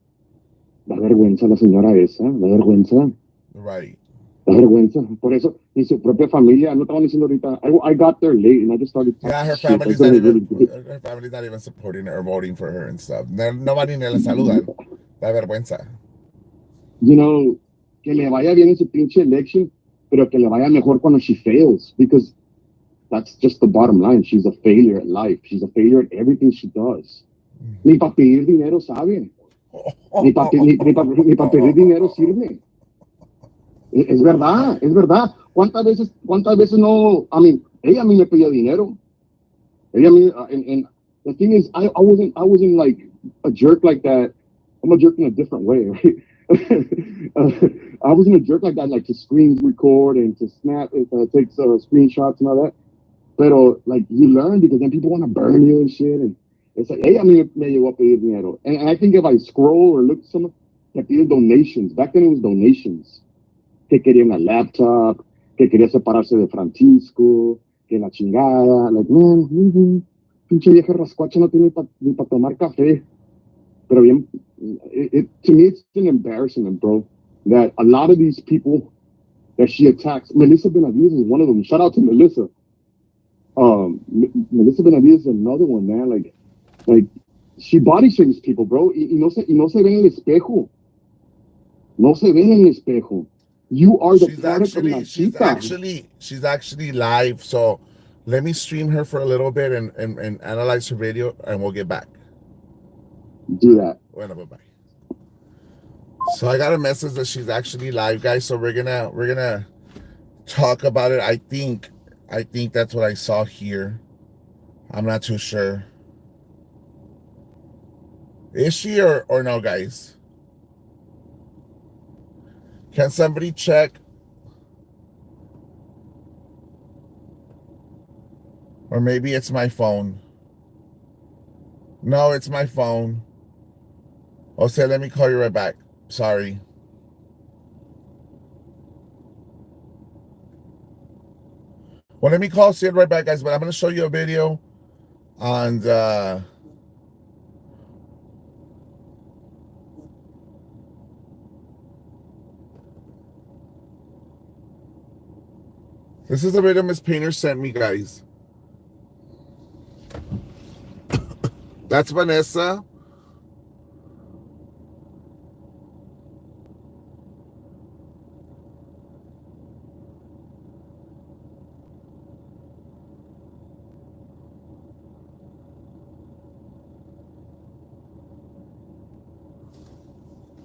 da vergüenza la señora esa, da vergüenza. Right. Da vergüenza. Por eso, y su propia familia, no estaban diciendo ahorita, I got there late and I just started Yeah, talking shit. I really did. her family's not even supporting her or voting for her and stuff. Nobody ni la saludan. Da vergüenza. Que le vaya bien en su pinche election, pero que le vaya mejor cuando she fails, because that's just the bottom line. She's a failure at life. She's a failure at everything she does. Ni para pedir dinero sabe. Ni pa pedir dinero sirve. Es verdad, es verdad. ¿Cuántas veces no? Ella a mí me pedía dinero. Ella a mí, and the thing is, I wasn't like a jerk like that. I'm a jerk in a different way, right? I wasn't a jerk like that, like to screen record and to take screenshots and all that. Pero like you learn because then people want to burn you and shit. And it's like, hey, me llegó a pedir dinero. And I think if I scroll or look at some, que pide donations. Back then it was donations. Que quería una laptop, que quería separarse de Francisco, que la chingada. Like, man, pinche vieja rascuacha no tiene ni para tomar café. Pero bien, to me, it's an embarrassment, bro, that a lot of these people that she attacks, Melissa Benavides is one of them. Shout out to Melissa. Melissa Benavides is another one, man. Like she body shames people, bro. Y no se ve en el espejo. No se ve en el espejo. You are the product of Nachita. She's actually live. So let me stream her for a little bit and analyze her video, and we'll get back. Do that. Bueno, bye bye. So I got a message that she's actually live, guys. So we're gonna talk about it. I think that's what I saw here. I'm not too sure. Is she or no, guys? Can somebody check? Or maybe it's my phone. No, it's my phone. Jose, let me call you right back. Sorry. Well, let me call Sid right back, guys, but I'm going to show you a video on this is the video Miss Painter sent me, guys. That's Vanessa.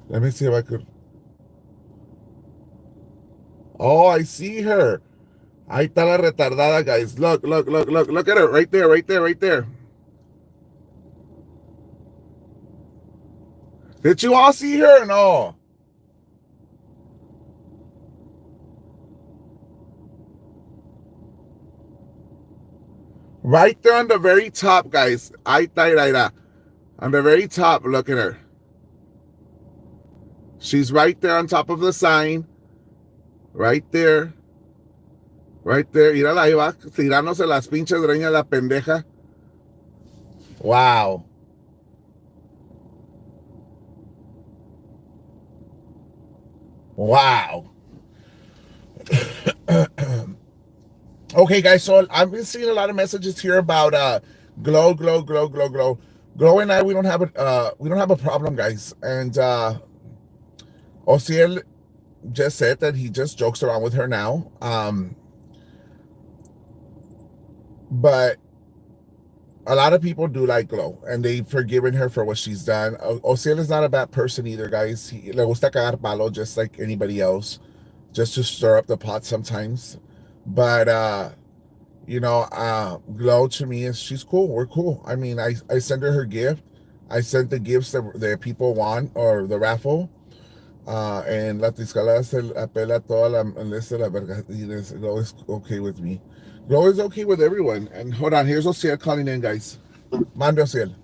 Let me see if I could. Oh, I see her. Ahí está la retardada, guys. Look, look, look, look. Look at her. Right there, right there, right there. Did you all see her or no? Right there on the very top, guys. Ahí está, ahí está. On the very top, look at her. She's right there on top of the sign. Right there. Right there. Mírala, ahí va tirándose las pinches greñas la pendeja. Wow. Wow. Okay, guys, so I've been seeing a lot of messages here about glow. Glow and I, we don't have a problem, guys. And Ociel just said that he just jokes around with her now. But a lot of people do like Glow, and they've forgiven her for what she's done. Ociel is not a bad person either, guys. Le gusta cagar palo just like anybody else, just to stir up the pot sometimes. But Glow to me she's cool. We're cool. I mean, I sent her gift. I sent the gifts that people want, or the raffle. And la tiscala se apela toda la verga. Glow is okay with me. Glow is okay with everyone. And hold on, here's Ociel calling in, guys. Mande, Ociel.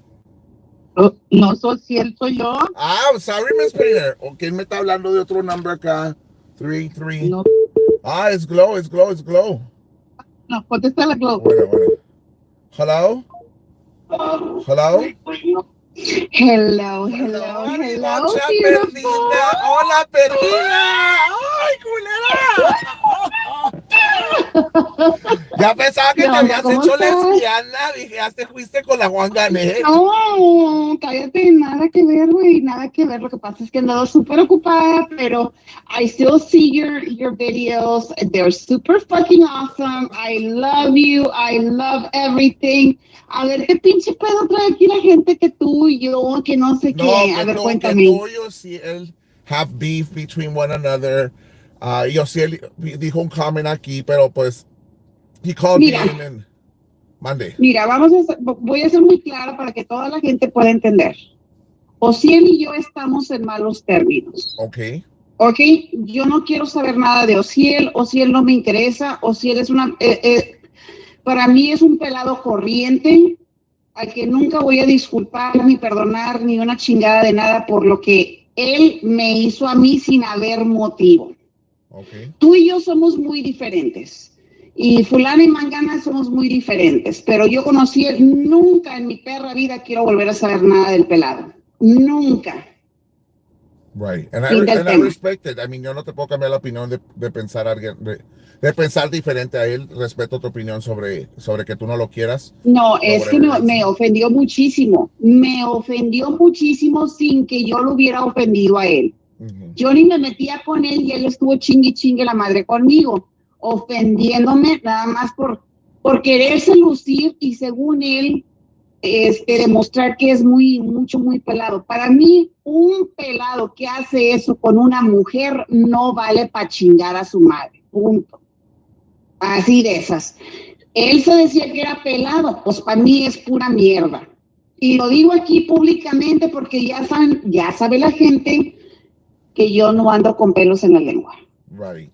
No soy Ciel, soy yo. Ah, sorry, Miss Painter. ¿O quién me está hablando de otro number acá? 33. No, Ah, it's Glow. no, contesta la Glow. Bueno. Hello? Hello? Hello, Mucha beautiful. perdida. Hola, perdida. Ay, culera. Ya pensaba que te habías hecho lesbiana. Dije, ya te fuiste con la Juan Gané. No, cállate, nada que ver, güey, nada que ver. Lo que pasa es que ando súper ocupada, pero I still see your videos. They're super fucking awesome. I love you. I love everything. A ver, ¿qué pinche pedo trae aquí la gente que tú y yo, que no sé qué? A ver, cuéntame. Que tú y Ociel have beef between one another. Y Ociel dijo un comment aquí, pero pues he called in and Monday. Mira, voy a ser muy clara para que toda la gente pueda entender. Ociel y yo estamos en malos términos. Ok, yo no quiero saber nada de Ociel no me interesa. Ociel es para mí es un pelado corriente al que nunca voy a disculpar ni perdonar ni una chingada de nada por lo que él me hizo a mí sin haber motivo. Okay. Tú y yo somos muy diferentes y fulana y mangana somos muy diferentes, pero yo conocí nunca en mi perra vida quiero volver a saber nada del pelado. Nunca. Right, and I respect it. I mean, yo no te puedo cambiar la opinión de pensar de pensar diferente a él. Respeto tu opinión sobre que tú no lo quieras. No, es que me ofendió muchísimo. Me ofendió muchísimo sin que yo lo hubiera ofendido a él. Uh-huh. Yo ni me metía con él y él estuvo chingue la madre conmigo, ofendiéndome nada más por quererse lucir y según él demostrar que es muy pelado. Para mí, un pelado que hace eso con una mujer no vale para chingar a su madre. Punto. Así de esas. Él se decía que era pelado, pues para mí es pura mierda. Y lo digo aquí públicamente porque ya sabe la gente que yo no ando con pelos en la lengua. Right.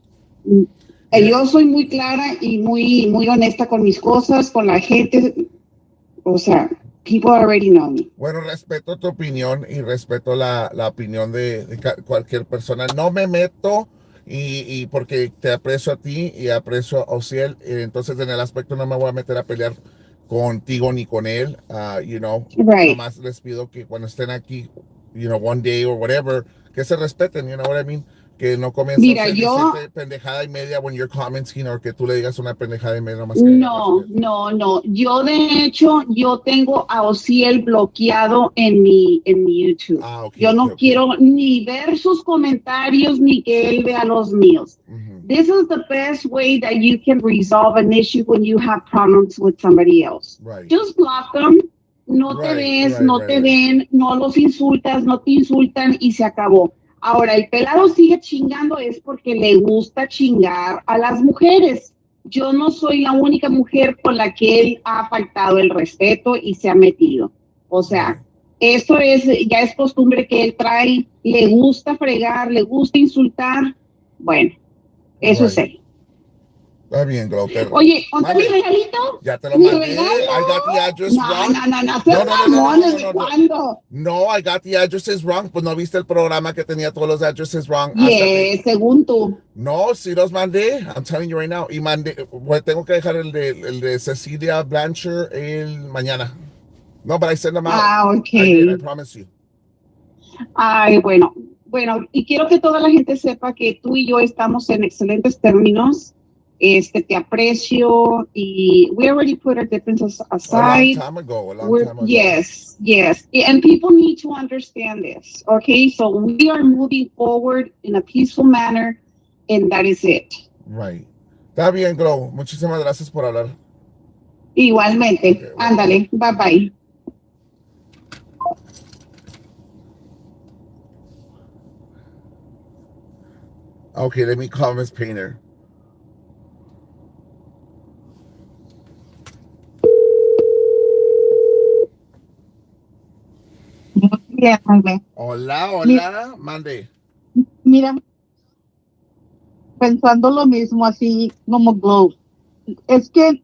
Yo soy muy clara y muy honesta con mis cosas, con la gente. O sea, People already know me. Bueno, respeto tu opinión y respeto la opinión de cualquier persona. No me meto y porque te aprecio a ti y aprecio a Ociel, entonces en el aspecto no me voy a meter a pelear contigo ni con él. Right. Nomás les pido que cuando estén aquí, one day or whatever, que se respeten, you know what I mean? Que no comience Mira, a yo decirte pendejada y media when you're commenting, o que tú le digas una pendejada y media nomás que no, no, no. Yo de hecho, yo tengo a Ociel bloqueado en mi YouTube. Ah, ok, Yo ok, no ok. quiero ni ver sus comentarios ni que él vea los míos. This is the best way that you can resolve an issue when you have problems with somebody else. Right. Just block them. No te Right, ves, right, no right, te right. ven, no los insultas, no te insultan y se acabó. Ahora, el pelado sigue chingando es porque le gusta chingar a las mujeres. Yo no soy la única mujer con la que él ha faltado el respeto y se ha metido. O sea, Right. esto es, ya es costumbre que él trae, le gusta fregar, le gusta insultar. Bueno, eso es Right. él. Está bien, Glauter. Oye, ¿dónde está mi Mande. regalito? Ya te lo ¿Mi mandé. regalo? I got the address No, wrong. no, no, no, No, seas no, no, no, no, mamón, no, no, ¿desde no, no. cuándo? No, I got the addresses wrong. Pues no viste el programa que tenía todos los addresses wrong. Hasta te. Yeah, según tú. No, sí los mandé. I'm telling you right now. Y mandé. Bueno, tengo que dejar el de Cecilia Blanchard el mañana. No, but I sent them out. Ah, I did. I ok. promise you. Ay, bueno, bueno, y quiero que toda la gente sepa que tú y yo estamos en excelentes términos. Te aprecio y we already put our differences A long aside. time ago. A long We're time ago. yes, yes, and people need to understand this. Okay, so we are moving forward in a peaceful manner, and that is it. Right. Está bien, Glow. Muchísimas gracias por hablar. Igualmente, Okay, bye bye. ándale, bye bye. Okay, let me call Miss Painter. Bien, Jaime. Hola, Mi- hola. Mande. Mira, pensando lo mismo así como Glow. Es que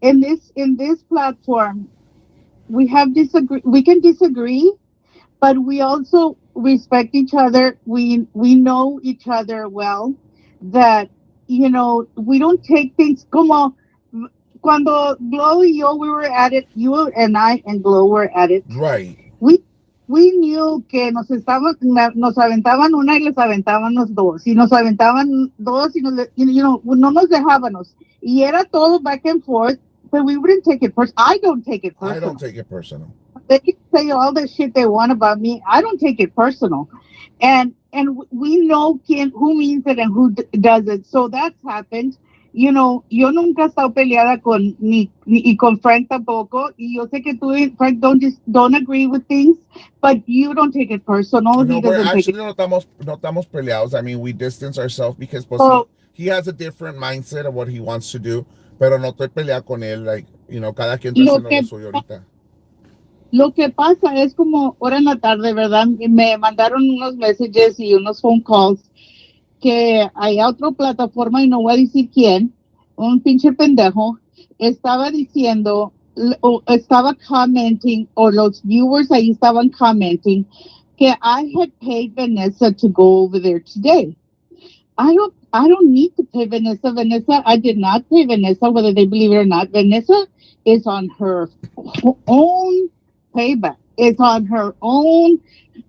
in this platform we can disagree, but we also respect each other. We know each other well, that we don't take things como cuando Glow y yo we were at it, you and I and Glow were at it. Right. We we knew que nos aventaban una y les aventaban los dos, y nos aventaban dos y no nos dejábamos, y era todo back and forth, but we wouldn't take it personal. I don't take it I don't personal. take it personal. They can say all the shit they want about me. I don't take it personal, and we know who means it and who does it. So that's happened. Yo nunca he estado peleada con y con Frank tampoco. Y yo sé que tú y Frank don't agree with things, but you don't take it personal. No, He we're doesn't take it. actually no estamos peleados. I mean, we distance ourselves because pues So he has a different mindset of what he wants to do. Pero no estoy peleado con él. Like, cada quien está lo haciendo lo que suyo ahorita. lo que pasa es como ahora en la tarde, ¿verdad? Me mandaron unos messages y unos phone calls que hay otra plataforma y no voy a decir quién, un pinche pendejo, estaba diciendo, o estaba commenting, o los viewers ahí estaban commenting, que I had paid Vanessa to go over there today. I don't need to pay Vanessa. Vanessa, I did not pay Vanessa, whether they believe it or not. Vanessa is on her own payback. It's on her own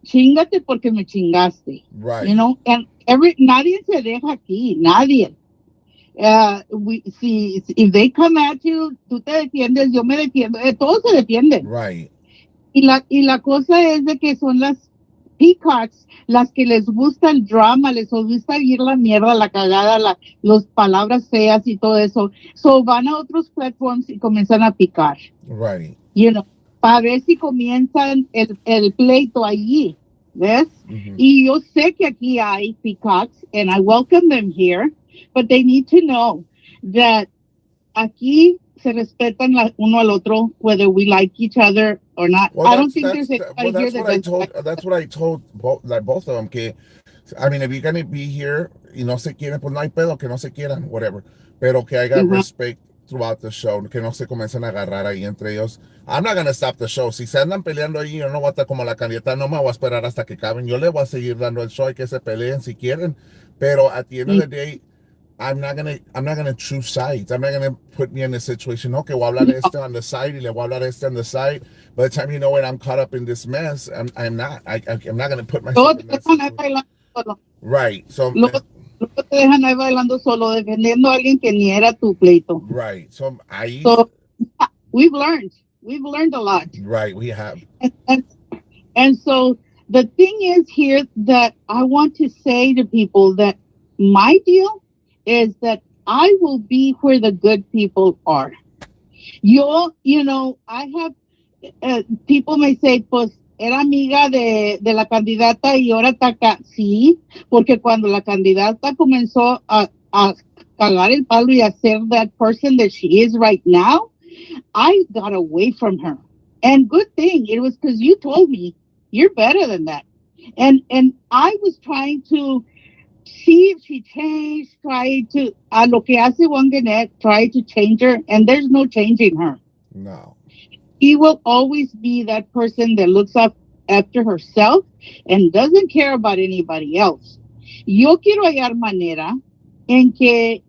chingate porque me chingaste. Right. And nadie se deja aquí, nadie. If they come at you, tú te defiendes, yo me defiendo, todos se defienden. Right. Y la cosa es de que son las peacocks las que les gusta el drama, les gusta ir la mierda, la cagada, las palabras feas y todo eso. So van a otros platforms y comienzan a picar. Right. Para ver si comienzan el pleito allí. ¿Ves? Y yo sé que aquí hay peacocks, and I welcome them here, but they need to know that aquí se respetan uno al otro, whether we like each other or not. Well, I don't think there's anybody here that doesn't. That's what I told both of them. Que, I mean, if you're gonna be here y no se quieren, pues no hay pedo que no se quieran, whatever. Pero que haya respect throughout the show, que no se comiencen a agarrar ahí entre ellos. I'm not gonna stop the show. Si se andan peleando ahí, yo no voy a estar como la candidata, no me voy a esperar hasta que acaben. Yo le voy a seguir dando el show y que se peleen si quieren. Pero at the end of the day, I'm not gonna choose sides. I'm not gonna put me in a situation. Okay, voy a hablar este on the side y le voy a hablar este on the side. By the time you know it, I'm caught up in this mess. I'm not. I'm not gonna put myself in that situation. Right. So. Luego te dejan ahí bailando solo, defendiendo a alguien que ni era tu pleito. Right. So ahí. So we've learned a lot. Right. We have. And so the thing is here that I want to say to people that my deal is that I will be where the good people are. I have people may say, pues era amiga de la candidata y ahora está acá. Sí, porque cuando la candidata comenzó a cagar el palo y a ser that person that she is right now, I got away from her. And good thing, it was because you told me you're better than that. And I was trying to see if she changed, try to, a lo que hace Juan Gannett, try to change her, and there's no changing her. No. She will always be that person that looks up after herself and doesn't care about anybody else. Yo quiero hallar manera en que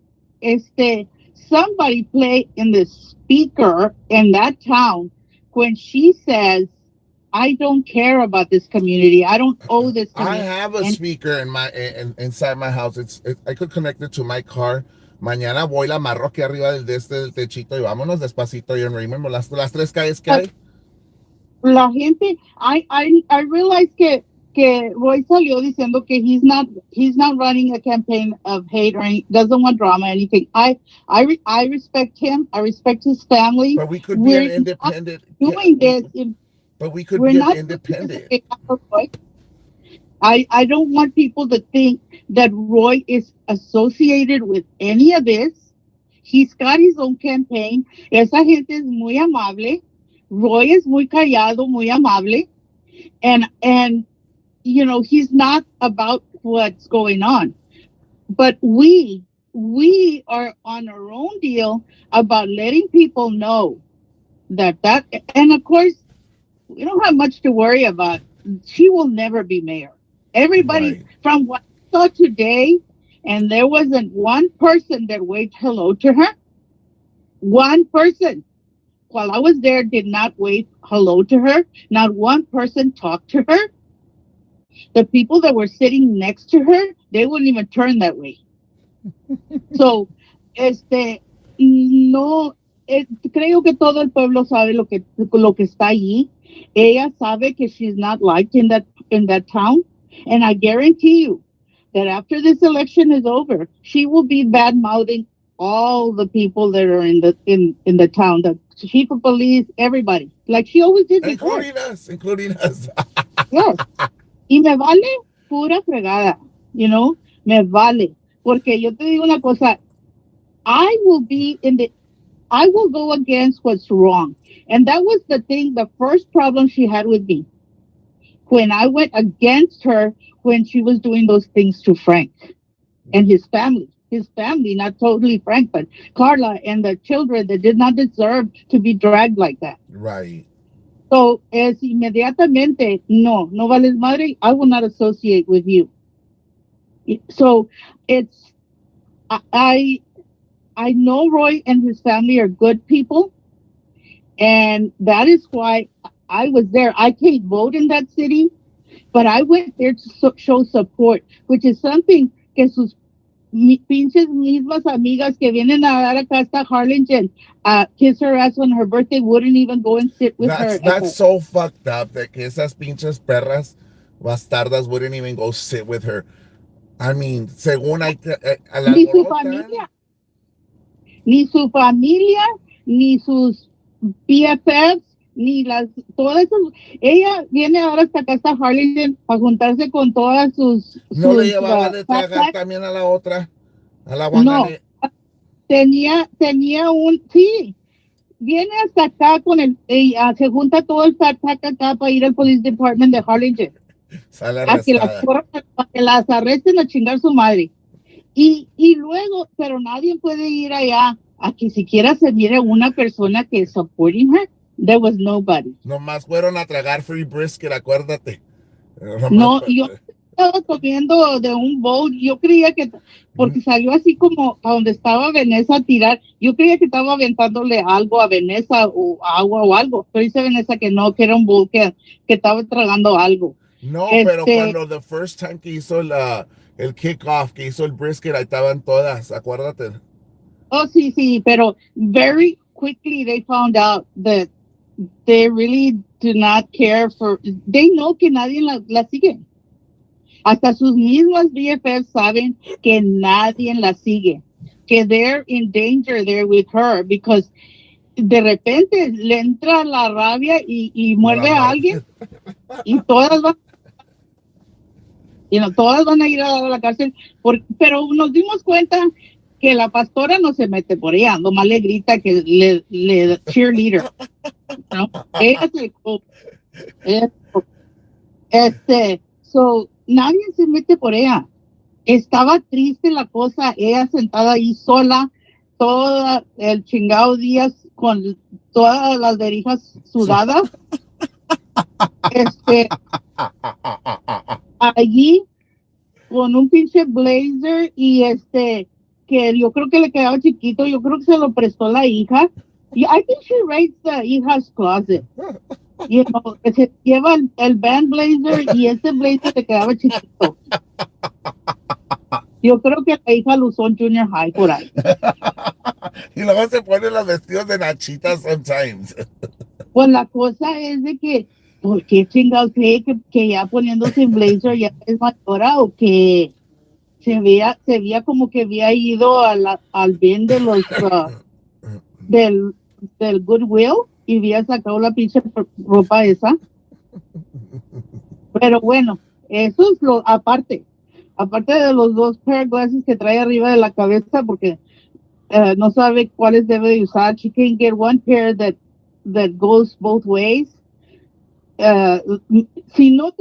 somebody play in the speaker in that town when she says, I don't care about this community. I don't owe this community. I have a speaker inside my house. I could connect it to my car. Mañana voy, la amarro aquí arriba del techito y vámonos despacito. Y remember las tres calles que hay. La gente, I realized que Roy salió diciendo que he's not running a campaign of hate or doesn't want drama or anything. I respect him. I respect his family. But we could be an independent. Doing this. But we could be an independent. I don't want people to think that Roy is associated with any of this. He's got his own campaign. Esa gente es muy amable. Roy es muy callado, muy amable. And he's not about what's going on. But we are on our own deal about letting people know that and of course, we don't have much to worry about. She will never be mayor. Everybody, right. From what I saw today, and there wasn't one person that waved hello to her. One person, while I was there, did not wave hello to her. Not one person talked to her. The people that were sitting next to her, they wouldn't even turn that way. So, no, creo que todo el pueblo sabe lo que está allí. Ella sabe que she's not liked in that town. And I guarantee you that after this election is over, she will be bad-mouthing all the people that are in the town, the chief of police, everybody, like she always did before. Including us. Yes. Y me vale pura fregada, me vale. Porque yo te digo una cosa, I will go against what's wrong. And that was the first problem she had with me. When I went against her when she was doing those things to Frank and his family, not totally Frank, but Carla and the children that did not deserve to be dragged like that. Right. So, inmediatamente, no vales madre, I will not associate with you. So, I know Roy and his family are good people, and that is why I was there. I can't vote in that city, but I went there to show support, which is something que sus pinches mismas amigas que vienen a dar acá hasta Harlingen, kiss her ass on her birthday, wouldn't even go and sit with her. That's so fucked up that que esas pinches perras bastardas wouldn't even go sit with her. I mean, según ni su familia, ni sus BFFs, ni todas esas. Ella viene ahora hasta acá, hasta Harlingen, para juntarse con todas sus. No le llevaba de tragar también a la otra, a la No, tenía sí. Viene hasta acá se junta todo el fat pack acá para ir al Police Department de Harlingen. Sale a que las arresten a chingar su madre. Y luego, pero nadie puede ir allá a que siquiera se viera una persona que supporting her. There was nobody. Nomás fueron a tragar free brisket, acuérdate. Nomás, No, yo estaba comiendo de un bowl. Yo creía que, porque salió así como a donde estaba Vanessa a tirar, yo creía que estaba aventándole algo a Vanessa o agua o algo. Pero dice Vanessa que no, que era un bowl que estaba tragando algo. no, pero cuando the first time que hizo el kickoff, que hizo el brisket, ahí estaban todas, acuérdate. Oh, sí, pero very quickly they found out that they really do not care for, they know que nadie la sigue. Hasta sus mismas BFFs saben que nadie la sigue, que they're in danger there with her because de repente le entra la rabia y muerde a alguien y todas van, todas van a ir a la cárcel, pero nos dimos cuenta que la pastora no se mete por ella, nomás le grita que le cheerleader, ¿no? Ella es el coach. So, nadie se mete por ella. Estaba triste la cosa, ella sentada ahí sola, todo el chingado día con todas las derijas sudadas. Allí con un pinche blazer y que yo creo que le quedaba chiquito, yo creo que se lo prestó la hija. Y I think she rates the hijas closet. Que se lleva el band blazer y ese blazer le quedaba chiquito. Yo creo que la hija lo usó en junior high por ahí. Y luego se ponen los vestidos de Nachita sometimes. Pues la cosa es de que, ¿por qué chingados cree que ya poniéndose en blazer ya es matora o que se veía como que había ido al bien de los del Goodwill y había sacado la pinche ropa esa? Pero bueno, eso es lo aparte de los dos pair of glasses que trae arriba de la cabeza porque no sabe cuáles debe de usar. She can get one pair that goes both ways. Si no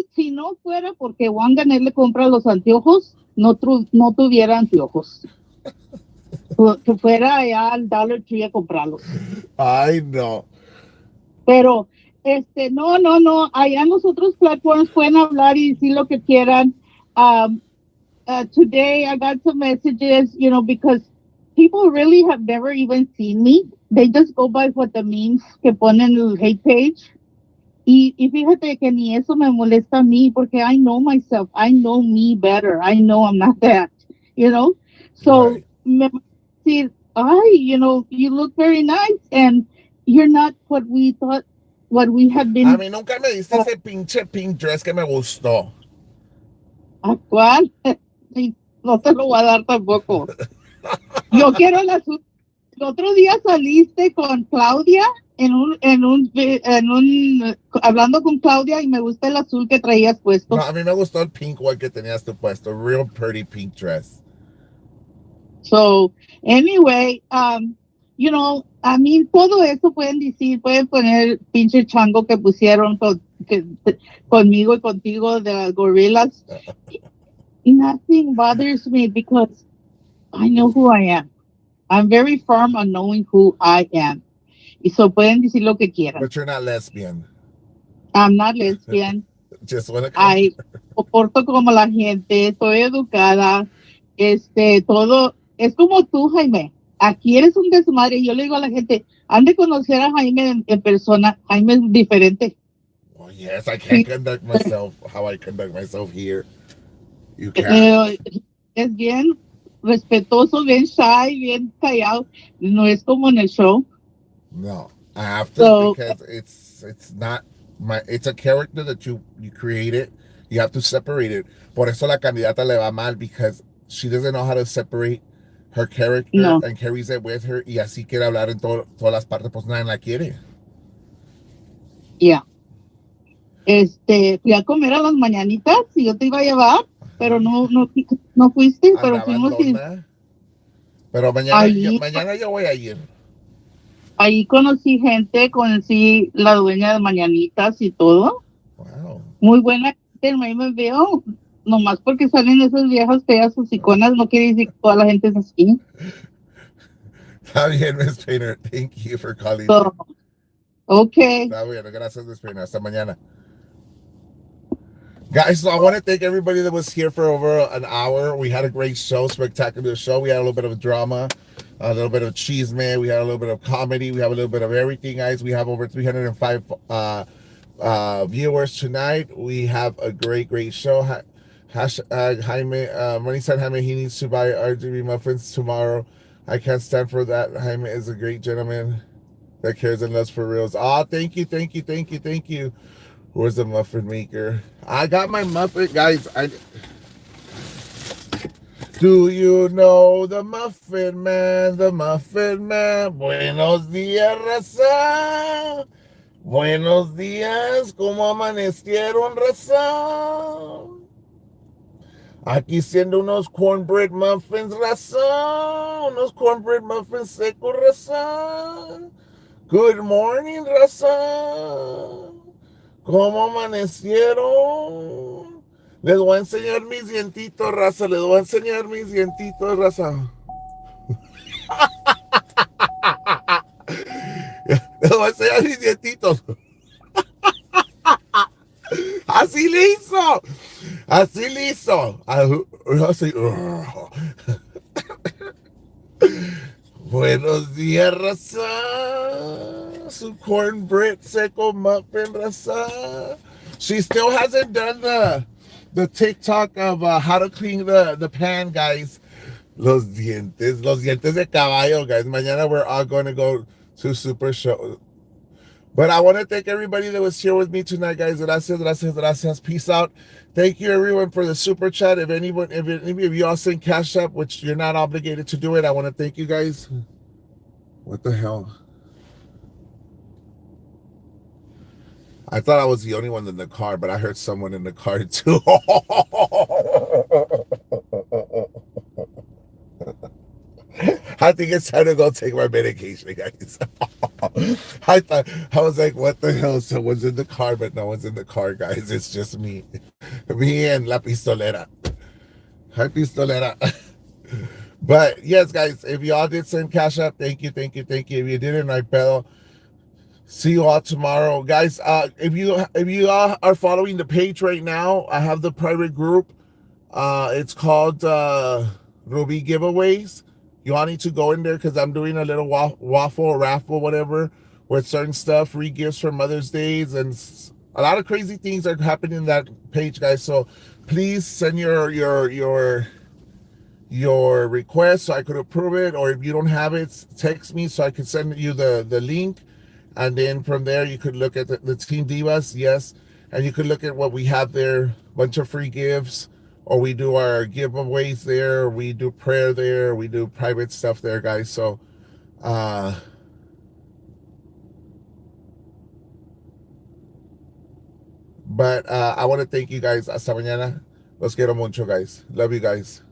fuera porque Juan Ganet le compra los anteojos, no tuviera anteojos. Que fuera allá al Dollar Tree a comprarlos. Ay, no. Pero, no, allá en los otros platforms pueden hablar y decir lo que quieran. Today I got some messages, because people really have never even seen me. They just go by what the memes que ponen en el hate page. Y fíjate que ni eso me molesta a mí porque I know myself. I know me better. I know I'm not that, So, Right. me decir, you look very nice and you're not what we thought, what we have been. A mí nunca me diste ese pinche pink dress que me gustó. ¿A cuál? No te lo voy a dar tampoco. Yo quiero el azul. El otro día saliste con Claudia hablando con Claudia y me gusta el azul que traías puesto. No, a mí me gustó el pink one que tenías tú puesto. Real pretty pink dress. So, anyway, a mí todo eso pueden poner pinche chango que pusieron conmigo y contigo de las gorillas. Nothing bothers me because I know who I am. I'm very firm on knowing who I am. Y so pueden decir lo que quieran. But you're not lesbian. I'm not lesbian. Just wanna I soporto como la gente, soy educada, todo, es como tú, Jaime. Aquí eres un desmadre. Yo le digo a la gente, han de conocer a Jaime en persona. Jaime es diferente. Oh, yes, I can't conduct myself how I conduct myself here. You can't. Es bien respetuoso, bien shy, bien callado. No es como en el show. No, I have to because it's not it's a character that you created. You have to separate it. Por eso la candidata le va mal because she doesn't know how to separate her character and carries it with her y así quiere hablar en todas las partes, pues nadie la quiere. Yeah. Fui a comer a las mañanitas y yo te iba a llevar, pero no fuiste, pero fuimos y pero mañana yo voy a ir. Ahí conocí gente, conocí la dueña de mañanitas y todo. Wow. Muy buena gente, ahí me veo. Nomás porque salen esas viejas feas o iconas, no quiere decir que toda la gente es así. Está bien, Miss Painter. Thank you for calling me. So, okay. Está bien. Gracias, Miss Painter. Hasta mañana. Guys, so I want to thank everybody that was here for over an hour. We had a great show, spectacular show. We had a little bit of drama, a little bit of cheese man. We had a little bit of comedy. We have a little bit of everything, guys. We have over 305 viewers tonight. We have a great show. Jaime, Money said Jaime, he needs to buy RGB muffins tomorrow. I can't stand for that. Jaime is a great gentleman that cares and loves for reals. Oh, thank you. Where's the muffin maker? I got my muffin, guys. Do you know the Muffin Man? The Muffin Man. Buenos días, raza. Buenos días. ¿Cómo amanecieron, raza? Aquí siendo unos cornbread muffins, raza. Unos cornbread muffins secos, raza. Good morning, raza. ¿Cómo amanecieron? Les voy a enseñar mis dientitos, raza. Les voy a enseñar mis dientitos, raza. Les voy a enseñar mis dientitos. Así le hizo. Así le hizo. Así. Buenos días, raza. Su cornbread seco muffin, raza. She still hasn't done the TikTok of how to clean the pan, guys. Los dientes de caballo, guys. Mañana we're all going to go to Super Show. But I want to thank everybody that was here with me tonight, guys. Gracias. Peace out. Thank you, everyone, for the super chat. If any of you all send cash up, which you're not obligated to do it, I want to thank you guys. What the hell? I thought I was the only one in the car, but I heard someone in the car too. I think it's time to go take my medication, guys. I was like, what the hell? Someone's in the car, but no one's in the car, guys. It's just me. Me and La Pistolera. Hi, Pistolera. But yes, guys, if y'all did send cash up, thank you. If you didn't, I better see you all tomorrow, guys. If you all are following the page right now, I have the private group. It's called Ruby Giveaways. You all need to go in there because I'm doing a little waffle, raffle, whatever, with certain stuff, free gifts for Mother's Days, and a lot of crazy things are happening in that page, guys. So please send your request so I could approve it, or if you don't have it, text me so I could send you the link, and then from there you could look at the Team Divas, yes, and you could look at what we have there, bunch of free gifts, or we do our giveaways there, we do prayer there, we do private stuff there, guys. So but I want to thank you guys. Hasta mañana. Los quiero mucho, guys. Love you guys.